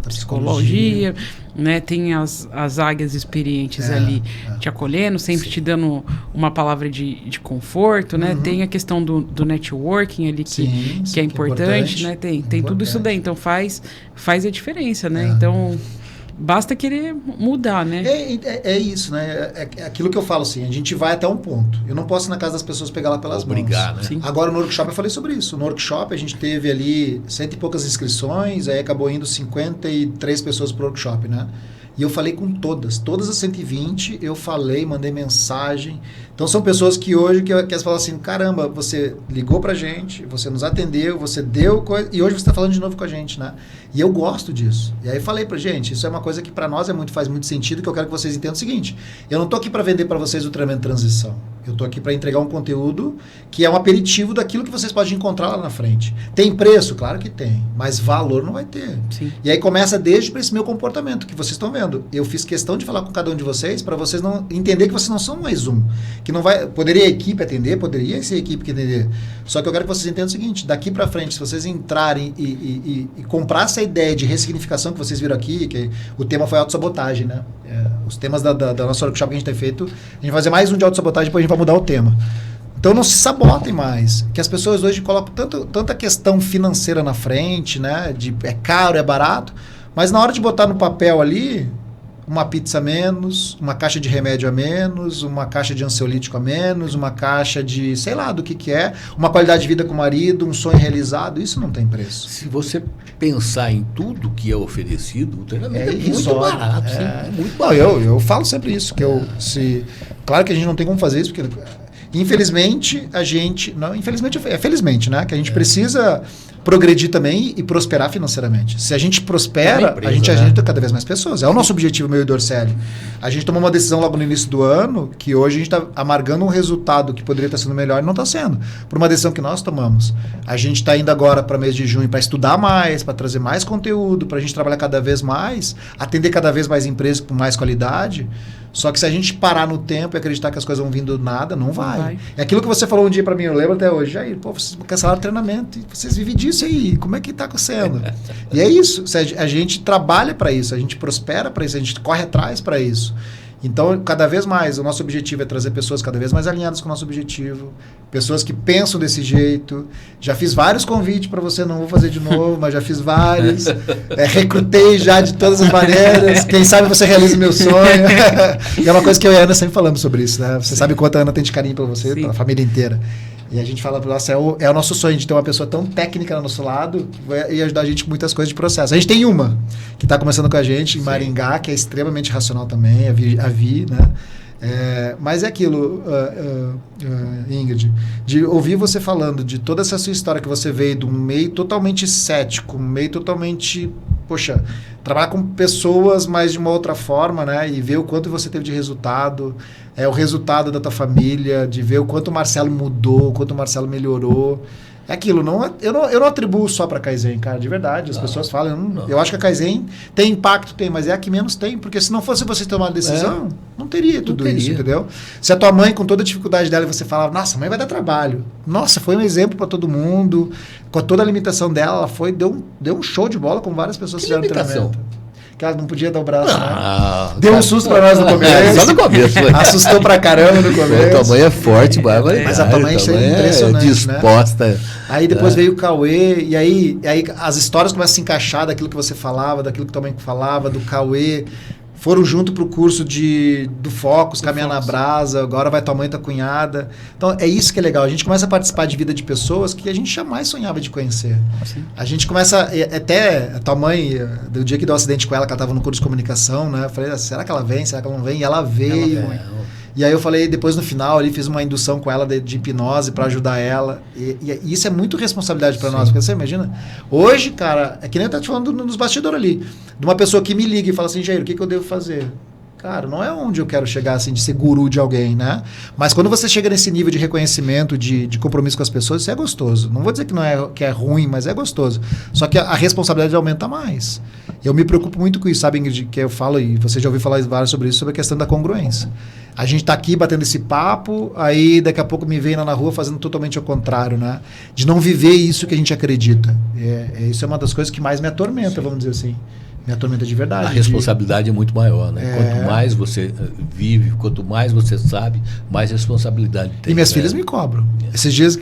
C: psicologia, né? Tem as águias experientes ali te acolhendo, sempre te dando uma palavra de conforto, né? Tem a questão do networking ali que é importante, né? Tem tudo isso daí. Então faz a diferença, né? Então basta querer mudar, né?
B: É isso, né? É aquilo que eu falo assim, a gente vai até um ponto. Eu não posso ir na casa das pessoas pegar lá pelas mãos.
A: Né?
C: Sim.
B: Agora no workshop eu falei sobre isso. No workshop a gente teve ali 100 e poucas inscrições, aí acabou indo 53 pessoas pro workshop, né? E eu falei com todas as 120, eu falei, mandei mensagem. Então são pessoas que hoje que elas falam assim, caramba, você ligou pra gente, você nos atendeu, você deu coisa, e hoje você está falando de novo com a gente, né? E eu gosto disso. E aí falei pra gente, isso é uma coisa que para nós faz muito sentido, que eu quero que vocês entendam o seguinte, eu não tô aqui para vender para vocês o treinamento de transição. Eu tô aqui para entregar um conteúdo que é um aperitivo daquilo que vocês podem encontrar lá na frente. Tem preço? Claro que tem, mas valor não vai ter.
C: Sim.
B: E aí começa desde esse meu comportamento, que vocês estão vendo. Eu fiz questão de falar com cada um de vocês para vocês não entender que vocês não são mais um. Que não vai, poderia a equipe atender, poderia ser a equipe que atender. Só que eu quero que vocês entendam o seguinte, daqui para frente, se vocês entrarem e comprar essa ideia de ressignificação que vocês viram aqui, que o tema foi autossabotagem, né? Os temas da nossa workshop que a gente tem feito, a gente vai fazer mais um de autossabotagem, depois a gente vai mudar o tema. Então não se sabotem mais, que as pessoas hoje colocam tanta questão financeira na frente, né? De é caro, é barato, mas na hora de botar no papel ali, uma pizza a menos, uma caixa de remédio a menos, uma caixa de ansiolítico a menos, uma caixa de, sei lá, do que é, uma qualidade de vida com o marido, um sonho realizado, isso não tem preço.
A: Se você pensar em tudo que é oferecido, o treinamento é muito barato.
B: É muito barato. Eu falo sempre isso, que claro que a gente não tem como fazer isso, porque infelizmente a gente, não, infelizmente é felizmente, né, que a gente precisa progredir também e prosperar financeiramente. Se a gente prospera, a gente ajuda cada vez mais pessoas. É o nosso objetivo, meu e do Orcélio. A gente tomou uma decisão logo no início do ano, que hoje a gente está amargando um resultado que poderia estar sendo melhor e não está sendo. Por uma decisão que nós tomamos. A gente está indo agora para mês de junho para estudar mais, para trazer mais conteúdo, para a gente trabalhar cada vez mais, atender cada vez mais empresas com mais qualidade. Só que se a gente parar no tempo e acreditar que as coisas vão vindo do nada, não vai. É aquilo que você falou um dia para mim, eu lembro até hoje, Jair, pô, vocês cancelaram o treinamento, e vocês vivem disso aí, como é que está acontecendo? E é isso, a gente trabalha para isso, a gente prospera para isso, a gente corre atrás para isso. Então, cada vez mais, o nosso objetivo é trazer pessoas cada vez mais alinhadas com o nosso objetivo, pessoas que pensam desse jeito. Já fiz vários convites para você, não vou fazer de novo, mas já fiz vários. Recrutei já de todas as maneiras. Quem sabe você realiza o meu sonho. E é uma coisa que eu e a Ana sempre falamos sobre isso, né? Você sabe quanto a Ana tem de carinho para você, pela família inteira. E a gente fala, nossa, é o nosso sonho de ter uma pessoa tão técnica ao nosso lado que vai ajudar a gente com muitas coisas de processo. A gente tem uma que está começando com a gente em Maringá, que é extremamente racional também, a Vi, né? Mas é aquilo, Ingrid, de ouvir você falando de toda essa sua história que você veio de um meio totalmente cético, um meio totalmente, poxa, trabalhar com pessoas, mas de uma outra forma, né? E ver o quanto você teve de resultado, o resultado da tua família, de ver o quanto o Marcelo mudou, o quanto o Marcelo melhorou. É aquilo, eu não atribuo só para Kaizen, cara, de verdade. As pessoas falam, eu acho que a Kaizen tem impacto, mas é a que menos tem, porque se não fosse você tomar uma decisão, não teria tudo isso, entendeu? Se a tua mãe, com toda a dificuldade dela, você falava, nossa, a mãe vai dar trabalho. Nossa, foi um exemplo para todo mundo, com toda a limitação dela, ela deu um show de bola, com várias pessoas que fizeram treinamento. Que ela não podia dar o braço, né? Deu um susto pra nós no começo.
A: Só no começo.
B: Assustou pra caramba no começo.
A: Tua mãe é forte, bárbara.
B: Mas a tua mãe é impressionante,
A: disposta.
B: Né? Aí depois veio o Cauê, e aí as histórias começam a se encaixar daquilo que você falava, daquilo que tua mãe falava, do Cauê. Foram junto pro curso do Focus, Caminhar na Brasa, agora vai tua mãe e tua cunhada. Então, é isso que é legal. A gente começa a participar de vida de pessoas que a gente jamais sonhava de conhecer. Sim. A gente começa... Até a tua mãe, do dia que deu um acidente com ela, que ela estava no curso de comunicação, né? Eu falei, será que ela vem? Será que ela não vem? E ela veio. E aí eu falei, depois no final ali, fiz uma indução com ela de hipnose para ajudar ela. E isso é muito responsabilidade para nós, porque você imagina, hoje, cara, é que nem eu tava te falando nos bastidores ali, de uma pessoa que me liga e fala assim, Jair, o que eu devo fazer? Cara, não é onde eu quero chegar, assim, de ser guru de alguém, né? Mas quando você chega nesse nível de reconhecimento, de compromisso com as pessoas, isso é gostoso. Não vou dizer que é ruim, mas é gostoso. Só que a responsabilidade aumenta mais. Eu me preocupo muito com isso, sabe, Ingrid? Que eu falo, e você já ouviu falar vários sobre isso, sobre a questão da congruência. A gente tá aqui batendo esse papo, aí daqui a pouco me vem lá na rua fazendo totalmente ao contrário, né? De não viver isso que a gente acredita. Isso é uma das coisas que mais me atormenta, vamos dizer assim. Me atormenta de verdade. A
A: responsabilidade é muito maior, né? Quanto mais você vive, quanto mais você sabe, mais responsabilidade tem.
B: E minhas filhas me cobram. Esses dias...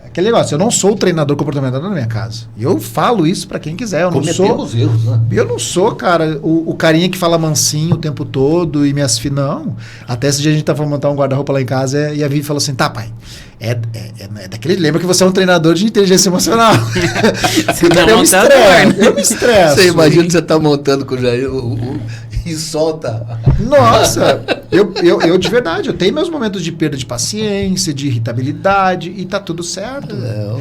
B: Aquele negócio, eu não sou o treinador comportamental na minha casa. Eu falo isso pra quem quiser. Eu não sou.
A: Erros, né?
B: Eu não sou, cara, o carinha que fala mansinho o tempo todo e minhas filhas. Não. Até esse dia a gente tava montar um guarda-roupa lá em casa e a Vivi falou assim: tá, pai. Daquele. Lembra que você é um treinador de inteligência emocional. Eu me estresso.
A: Você imagina que você tá montando com o Jair e solta.
B: Nossa, eu de verdade, eu tenho meus momentos de perda de paciência, de irritabilidade e tá tudo certo.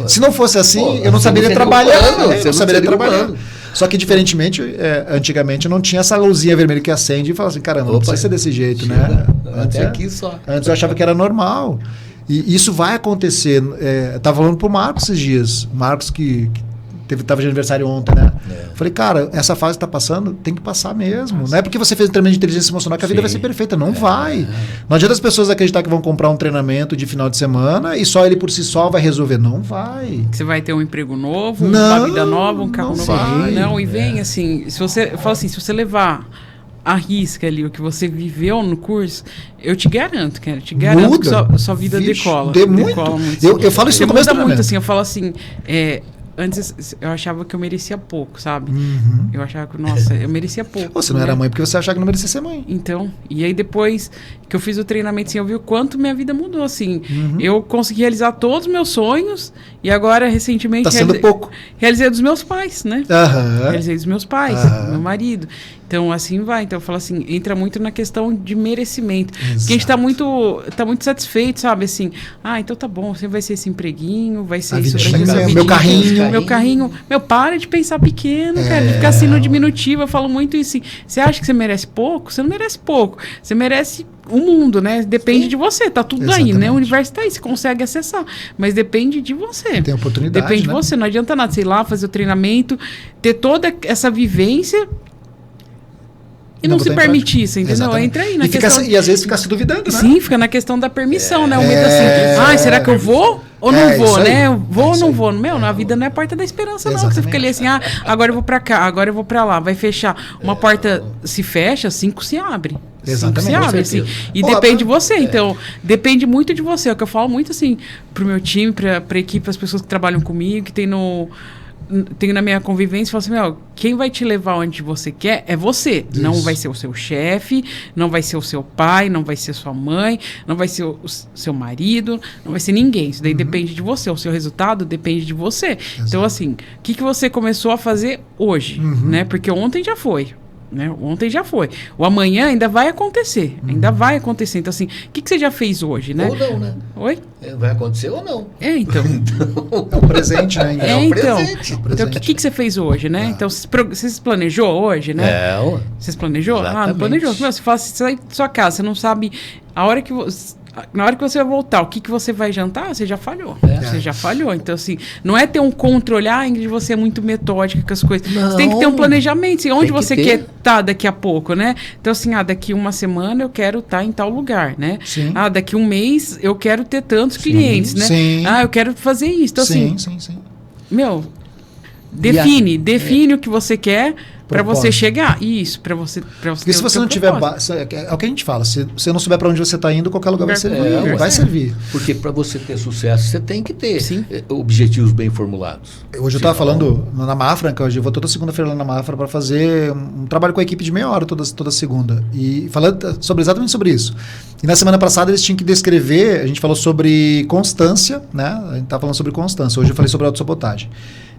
B: Se não fosse assim, eu não saberia trabalhar. Eu não saberia trabalhar. Só que, diferentemente, antigamente não tinha essa luzinha vermelha que acende e fala assim, caramba, não precisa ser desse jeito, né? Antes eu achava que era normal. E isso vai acontecer. Tava falando pro Marcos esses dias. O Marcos que tava de aniversário ontem, né? Falei, cara, essa fase tá passando, tem que passar mesmo. Não é porque você fez um treinamento de inteligência emocional que a vida vai ser perfeita. Não vai. Não adianta as pessoas acreditar que vão comprar um treinamento de final de semana e só ele por si só vai resolver. Não vai.
C: Você vai ter um emprego novo, uma vida nova, um carro novo. Não, e vem assim, se você levar a risca ali o que você viveu no curso, eu te garanto, cara. Te garanto que sua vida decola.
B: Decola muito. Eu falo isso no começo do
C: muito assim, eu falo assim, antes eu achava que eu merecia pouco, sabe?
B: Uhum.
C: Eu achava que, nossa, eu merecia pouco.
B: Você não era mãe porque você achava que não merecia ser mãe.
C: Então, e aí depois que eu fiz o treinamento, assim, eu vi o quanto minha vida mudou, assim. Eu consegui realizar todos os meus sonhos e agora, recentemente...
B: Tá sendo pouco.
C: Realizei dos meus pais, né? Realizei dos meus pais, do meu marido. Então, assim vai. Então, eu falo assim, entra muito na questão de merecimento. Exato. Porque a gente tá muito satisfeito, sabe? Assim, então tá bom, você vai ser esse empreguinho, vai ser isso.
B: Meu carrinho.
C: Meu, para de pensar pequeno, cara, de ficar assim no diminutivo. Eu falo muito isso assim, você acha que você merece pouco? Você não merece pouco. Você merece o mundo, né? Depende de você, tá tudo aí, né? O universo tá aí, você consegue acessar, mas depende de você.
B: Tem oportunidade,
C: depende de você, não adianta nada, sei lá, fazer o treinamento, ter toda essa vivência e não se permitir isso, entendeu?
B: Exatamente.
C: Entra aí na questão...
B: E às vezes fica se duvidando, né?
C: Sim, fica na questão da permissão, né? O medo assim, será que eu vou ou não vou, né? Eu vou ou não vou? Meu, na vida não é a porta da esperança, não. Que você fica ali assim, agora eu vou pra cá, agora eu vou pra lá. Vai fechar. Uma porta se fecha, 5 se abre.
B: Exatamente.
C: Se abre, assim. E depende de você. Então, depende muito de você. É o que eu falo muito, assim, pro meu time, pra equipe, pras pessoas que trabalham comigo, que tem na minha convivência, falo assim, quem vai te levar onde você quer é você. Isso. Não vai ser o seu chefe, não vai ser o seu pai, não vai ser sua mãe, não vai ser o seu marido, não vai ser ninguém. Isso daí depende de você. O seu resultado depende de você. Exato. Então, assim, o que você começou a fazer hoje, né? Porque ontem já foi. Né? Ontem já foi. O amanhã ainda vai acontecer. Ainda vai acontecer. Então, assim, o que você já fez hoje, né?
A: Ou não, né?
C: Oi?
A: Vai acontecer ou não.
C: Então.
B: É um presente, né?
C: Então, o que você fez hoje, né? Então, você se planejou hoje, né? Você se planejou?
A: Exatamente.
C: Não planejou. Você fala assim, você sai da sua casa, você não sabe a hora que na hora que você vai voltar, o que você vai jantar, você já falhou. Você já falhou. Então, assim, não é ter um controle, Ingrid, você é muito metódica com as coisas. Não, você tem que ter um planejamento, assim, onde você quer estar daqui a pouco, né? Então, assim, daqui uma semana eu quero estar em tal lugar, né? Sim. Daqui um mês eu quero ter tantos clientes, né? Sim. Eu quero fazer isso. Então, assim, meu, define o que você quer para você chegar. Isso, para você
B: porque se você não tiver é o que a gente fala, se você não souber para onde você está indo, qualquer lugar vai servir. Vai servir.
A: Porque para você ter sucesso, você tem que ter objetivos bem formulados.
B: Hoje eu estava falando na Mafra, hoje eu vou toda segunda-feira lá na Mafra para fazer um trabalho com a equipe de meia hora toda segunda. E falando exatamente sobre isso. E na semana passada eles tinham que descrever, a gente falou sobre constância, né? A gente estava falando sobre constância. Hoje eu falei sobre autossabotagem.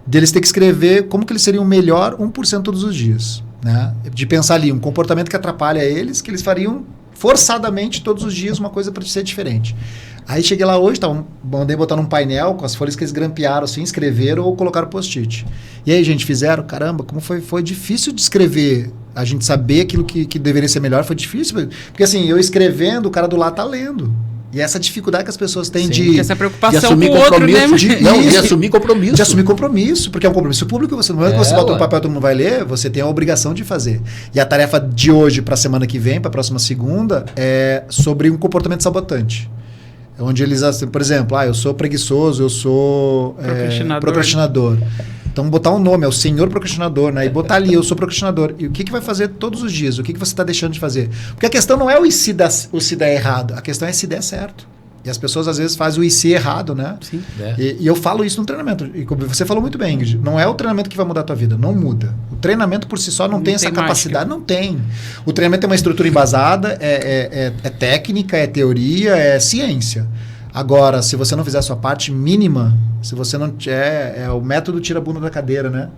B: Deles ter que escrever como que eles seriam melhor 1% todos os dias. Né? De pensar ali, um comportamento que atrapalha eles, que eles fariam forçadamente todos os dias uma coisa para ser diferente. Aí cheguei lá hoje, mandei botar num painel com as folhas que eles grampearam, assim, escreveram ou colocaram post-it. E aí, gente, fizeram? Caramba, como foi difícil de escrever. A gente saber aquilo que deveria ser melhor foi difícil. Porque assim, eu escrevendo, o cara do lado tá lendo. E essa dificuldade que as pessoas têm de
C: essa preocupação
A: de assumir
C: com o outro, né?
A: De assumir compromisso.
B: De assumir compromisso, porque é um compromisso público. Você não é que você bota um papel e todo mundo vai ler, você tem a obrigação de fazer. E a tarefa de hoje para a semana que vem, para a próxima segunda, é sobre um comportamento sabotante. Onde eles, por exemplo, eu sou preguiçoso, eu sou procrastinador. Então, botar um nome, é o senhor procrastinador, né? E botar ali, eu sou procrastinador. E o que vai fazer todos os dias? O que você está deixando de fazer? Porque a questão não é o se der errado, a questão é se der certo. E as pessoas, às vezes, fazem o se errado, né? Sim. E eu falo isso no treinamento. E como você falou muito bem, Ingrid, não é o treinamento que vai mudar a tua vida, não muda. O treinamento por si só não tem essa capacidade, não tem. O treinamento tem uma estrutura embasada, é técnica, é teoria, é ciência. Agora, se você não fizer a sua parte mínima, se você não é o método tira a bunda da cadeira, né?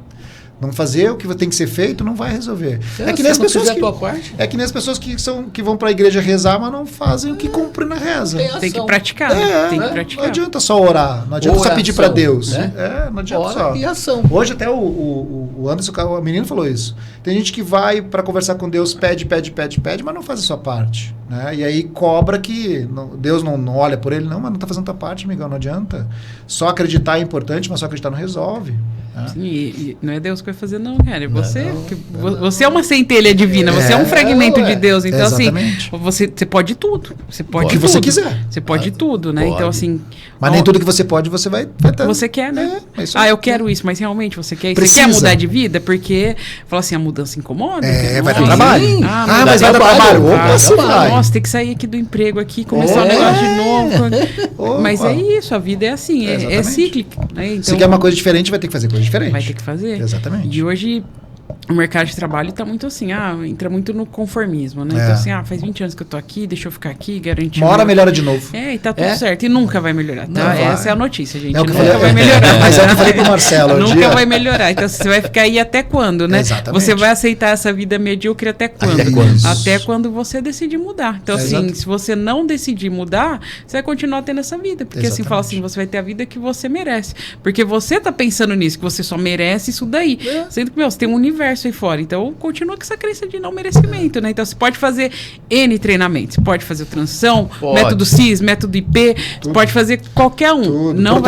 B: Não fazer o que tem que ser feito não vai resolver. É que nem as pessoas que nem as pessoas que vão para a igreja rezar, mas não fazem o que cumpre na reza.
C: Tem que praticar. Tem que praticar.
B: Não adianta só orar, não adianta só pedir para Deus.
A: Né?
B: Não adianta só.
A: E ação.
B: Hoje até o Anderson, o menino falou isso. Tem gente que vai para conversar com Deus, pede, mas não faz a sua parte. Né? E aí cobra que Deus não olha por ele, mas não está fazendo a tua parte, amigão, não adianta. Só acreditar é importante, mas só acreditar não resolve.
C: Sim, e não é Deus que vai fazer, não, cara. É você. Você é uma centelha divina, você é um fragmento de Deus. Então, exatamente. Assim, você pode tudo. Você pode
B: o que
C: tudo.
B: você quiser.
C: Você pode tudo, né? Pode. Então, assim.
B: Mas nem tudo que você pode, você vai ter.
C: Você quer, né? Eu quero isso, mas realmente você quer isso. Você quer mudar de vida? Porque, fala assim, a mudança incomoda.
B: Vai dar trabalho.
C: Mas vai dar trabalho.
B: Nossa,
C: tem que sair aqui do emprego aqui, começar um negócio de novo. Mas é isso, a vida é assim, é cíclica. Né? Então,
B: se quer uma coisa diferente, vai ter que fazer coisa diferente.
C: Vai ter que fazer.
B: Exatamente.
C: E hoje o mercado de trabalho está muito assim, entra muito no conformismo, né? Então assim, faz 20 anos que eu tô aqui, deixa eu ficar aqui, garantir.
B: Uma hora melhora de novo.
C: E tá tudo certo. E nunca vai melhorar, tá? Essa é a notícia, gente.
B: Nunca
C: vai melhorar.
B: Mas é o que eu falei pro Marcelo.
C: Nunca vai melhorar. Então você vai ficar aí até quando, né?
B: Exatamente.
C: Você vai aceitar essa vida medíocre até quando? Até quando você decidir mudar. Então assim, se você não decidir mudar, você vai continuar tendo essa vida. Porque assim, fala assim, você vai ter a vida que você merece. Porque você tá pensando nisso, que você só merece isso daí. Sendo que, você tem um universo aí fora. Então, continua com essa crença de não merecimento, né? Então, você pode fazer N treinamentos. Você pode fazer o transição, método CIS, método IP. Você pode fazer qualquer um. Não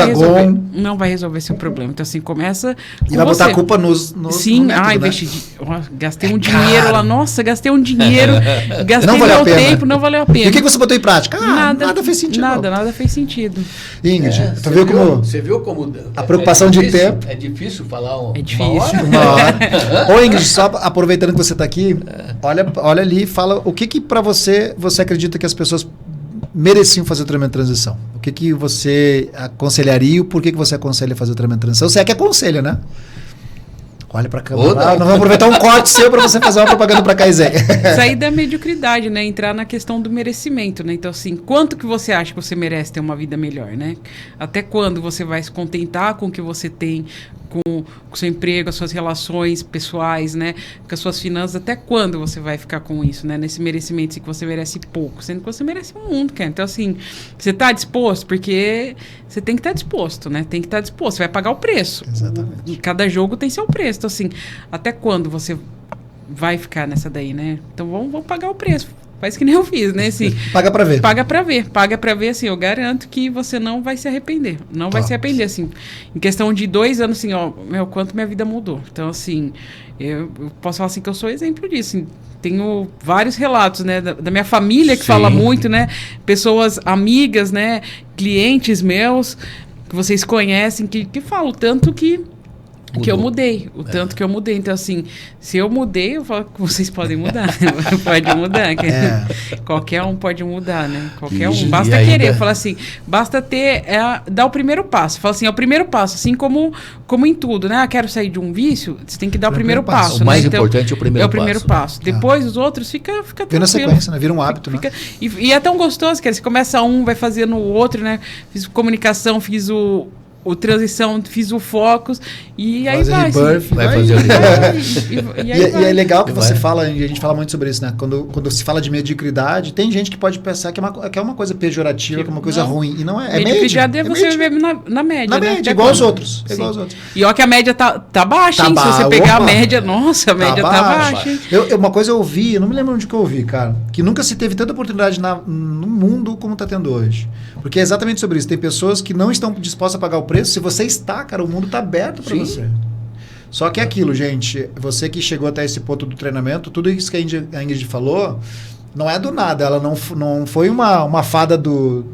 C: vai resolver seu problema. Então, assim, começa
B: com vai botar a culpa nos
C: Sim,
B: método,
C: investi gastei um dinheiro lá. Nossa, gastei um dinheiro. Gastei meu tempo, não valeu a pena.
B: E o que você botou em prática? Nada fez sentido.
C: Nada fez sentido.
B: Ingrid,
A: você viu como
B: a preocupação de tempo.
A: É difícil falar
C: uma
B: hora? Ô, Ingrid, só aproveitando que você está aqui, olha ali e fala o que para você acredita que as pessoas mereciam fazer o treinamento de transição. O que você aconselharia e por que você aconselha fazer o treinamento de transição? Você é que aconselha, né? Olha pra câmera. Não vou aproveitar um corte seu para você fazer uma propaganda para Kaizen.
C: Sair da mediocridade, né? Entrar na questão do merecimento, né? Então, assim, quanto que você acha que você merece ter uma vida melhor, né? Até quando você vai se contentar com o que você tem, com o seu emprego, as suas relações pessoais, né? Com as suas finanças, até quando você vai ficar com isso, né? Nesse merecimento, assim, que você merece pouco, sendo que você merece um mundo, cara. Então, assim, você tá disposto? Porque você tem que estar disposto, né? Tem que estar disposto, você vai pagar o preço.
B: Exatamente.
C: E cada jogo tem seu preço. Então, assim, até quando você vai ficar nessa daí, né? Então, vamos pagar o preço. Faz que nem eu fiz, né? Assim,
B: paga pra ver.
C: Paga pra ver. Paga pra ver, assim, eu garanto que você não vai se arrepender. Não vai se arrepender, assim. Em questão de 2 anos, assim, ó, quanto minha vida mudou. Então, assim, eu posso falar assim que eu sou exemplo disso. Assim, tenho vários relatos, né? Da minha família que fala muito, né? Pessoas amigas, né? Clientes meus, que vocês conhecem, que falam tanto que eu mudei, tanto que eu mudei. Então, assim, se eu mudei, eu falo que vocês podem mudar. Pode mudar. Qualquer um pode mudar, né? Qualquer um. Basta querer. Eu falo assim, basta ter, dar o primeiro passo. Fala assim, é o primeiro passo. Assim como em tudo, né? Quero sair de um vício, você tem que dar o primeiro passo.
A: O mais importante é o primeiro passo.
C: É o primeiro passo. Depois, os outros, fica tranquilo.
B: Vira na sequência, né? Vira um hábito, né?
C: E é tão gostoso, que você começa vai fazendo o outro, né? Fiz comunicação, fiz o transição, fiz o Focus e aí vai.
B: E é legal que você fala, e a gente fala muito sobre isso, né? Quando se fala de mediocridade, tem gente que pode pensar que é uma coisa pejorativa, que é uma coisa ruim. E não é. É
C: mediocridade é você viver na média.
B: Na média, igual aos outros.
C: E ó que a média tá baixa, hein? Se você pegar a média, nossa, a média tá baixa.
B: Uma coisa eu ouvi, eu não me lembro onde que eu ouvi, cara, que nunca se teve tanta oportunidade no mundo como tá tendo hoje. Porque é exatamente sobre isso. Tem pessoas que não estão dispostas a pagar o preço. Se você está, cara, o mundo está aberto para você. Só que é aquilo, gente. Você que chegou até esse ponto do treinamento, tudo isso que a Ingrid falou, não é do nada. Ela não foi uma fada do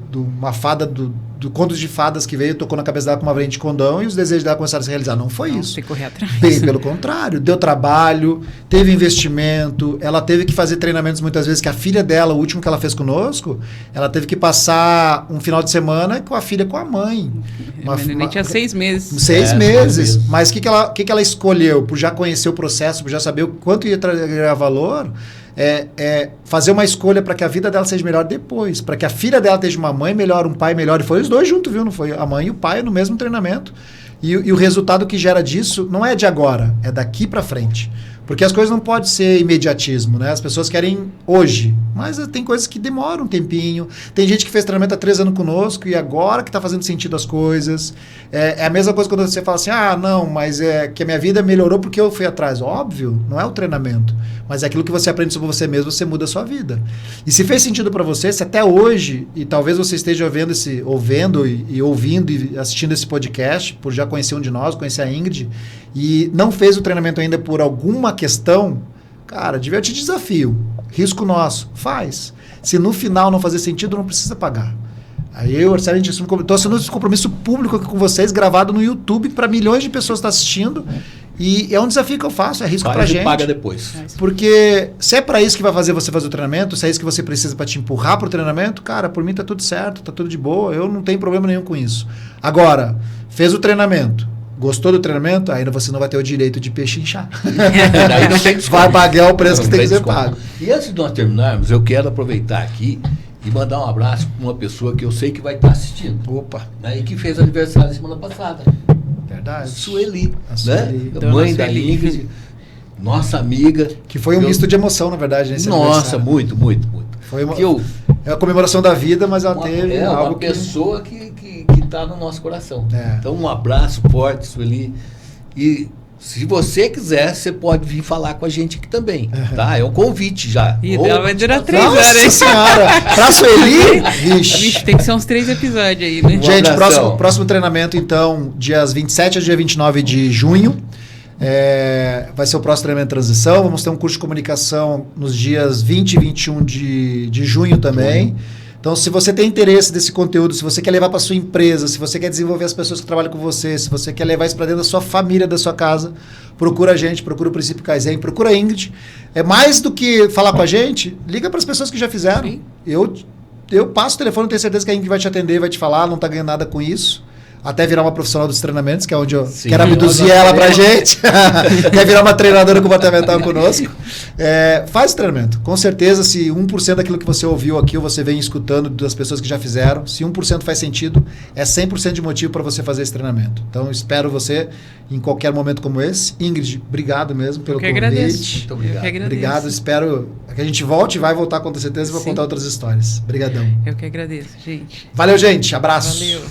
B: conto de fadas que veio, tocou na cabeça dela com uma varinha de condão e os desejos dela começaram a se realizar. Não foi isso.
C: Tem que correr atrás.
B: Bem, pelo contrário, deu trabalho, teve investimento, ela teve que fazer treinamentos muitas vezes que a filha dela, o último que ela fez conosco, ela teve que passar um final de semana com a filha com a mãe.
C: Nem tinha 6 meses.
B: 6 meses. Mas o que ela escolheu? Por já conhecer o processo, por já saber o quanto ia trazer valor, fazer uma escolha para que a vida dela seja melhor depois, para que a filha dela esteja uma mãe melhor, um pai melhor, e foi os dois juntos, viu? Não foi a mãe e o pai no mesmo treinamento, e o resultado que gera disso não é de agora, é daqui para frente, porque as coisas não podem ser imediatismo, né? As pessoas querem hoje, mas tem coisas que demoram um tempinho. Tem gente que fez treinamento há 3 anos conosco e agora que está fazendo sentido as coisas. É a mesma coisa quando você fala assim, não, mas é que a minha vida melhorou porque eu fui atrás. Óbvio, não é o treinamento, mas é aquilo que você aprende sobre você mesmo, você muda a sua vida. E se fez sentido para você, se até hoje, e talvez você esteja ouvindo e assistindo esse podcast, por já conhecer um de nós, conhecer a Ingrid, e não fez o treinamento ainda por alguma questão, cara, eu te desafio. Risco nosso, faz. Se no final não fazer sentido, não precisa pagar. Aí eu, Arcélio, estou assinando esse compromisso público aqui com vocês, gravado no YouTube, para milhões de pessoas estar assistindo. E é um desafio que eu faço, é risco pra gente.
A: Paga depois.
B: Porque se é para isso que vai fazer você fazer o treinamento, se é isso que você precisa para te empurrar pro treinamento, cara, por mim tá tudo certo, tá tudo de boa, eu não tenho problema nenhum com isso. Agora, fez o treinamento, gostou do treinamento, ainda você não vai ter o direito de pechinchar.
A: Daí não tem
B: vai pagar o preço que tem que ser pago.
A: E antes de nós terminarmos, eu quero aproveitar aqui e mandar um abraço para uma pessoa que eu sei que vai estar assistindo.
B: Opa!
A: Né, e que fez aniversário semana passada.
B: Verdade.
A: Sueli,
B: Sueli.
A: Né? Mãe da Ingrid, nossa amiga.
B: Que foi um misto de emoção, na verdade, nesse
A: Nossa, muito.
B: Foi é a comemoração da vida, mas ela teve algo
A: uma pessoa que está no nosso coração. Então, um abraço forte, Sueli. E se você quiser, você pode vir falar com a gente aqui também, tá? É um convite já.
C: E dela vai durar 3 horas.
B: Nossa senhora! Pra Sueli,
C: vixe, tem que ser uns 3 episódios aí, né?
B: Gente, próximo treinamento, então, dias 27 a dia 29 de junho. Vai ser o próximo treinamento de transição. Vamos ter um curso de comunicação nos dias 20 e 21 de junho também. Então, se você tem interesse desse conteúdo, se você quer levar para sua empresa, se você quer desenvolver as pessoas que trabalham com você, se você quer levar isso para dentro da sua família, da sua casa, procura a gente, procura o Princípio Kaizen, procura a Ingrid. É mais do que falar com a gente, liga para as pessoas que já fizeram.
C: Sim.
B: Eu passo o telefone, tenho certeza que a Ingrid vai te atender, vai te falar, não está ganhando nada com isso. Até virar uma profissional dos treinamentos, que é onde eu quero abduzir ela pra gente. Quer virar uma treinadora comportamental conosco. Faz o treinamento. Com certeza, se 1% daquilo que você ouviu aqui, ou você vem escutando das pessoas que já fizeram, se 1% faz sentido, é 100% de motivo para você fazer esse treinamento. Então, espero você em qualquer momento como esse. Ingrid, obrigado mesmo pelo convite.
C: Agradeço.
A: Muito obrigado.
C: Eu que agradeço.
B: Obrigado, espero que a gente volte e vai voltar com certeza e vou contar outras histórias. Obrigadão.
C: Eu que agradeço, gente.
B: Valeu, gente. Abraço.
C: Valeu.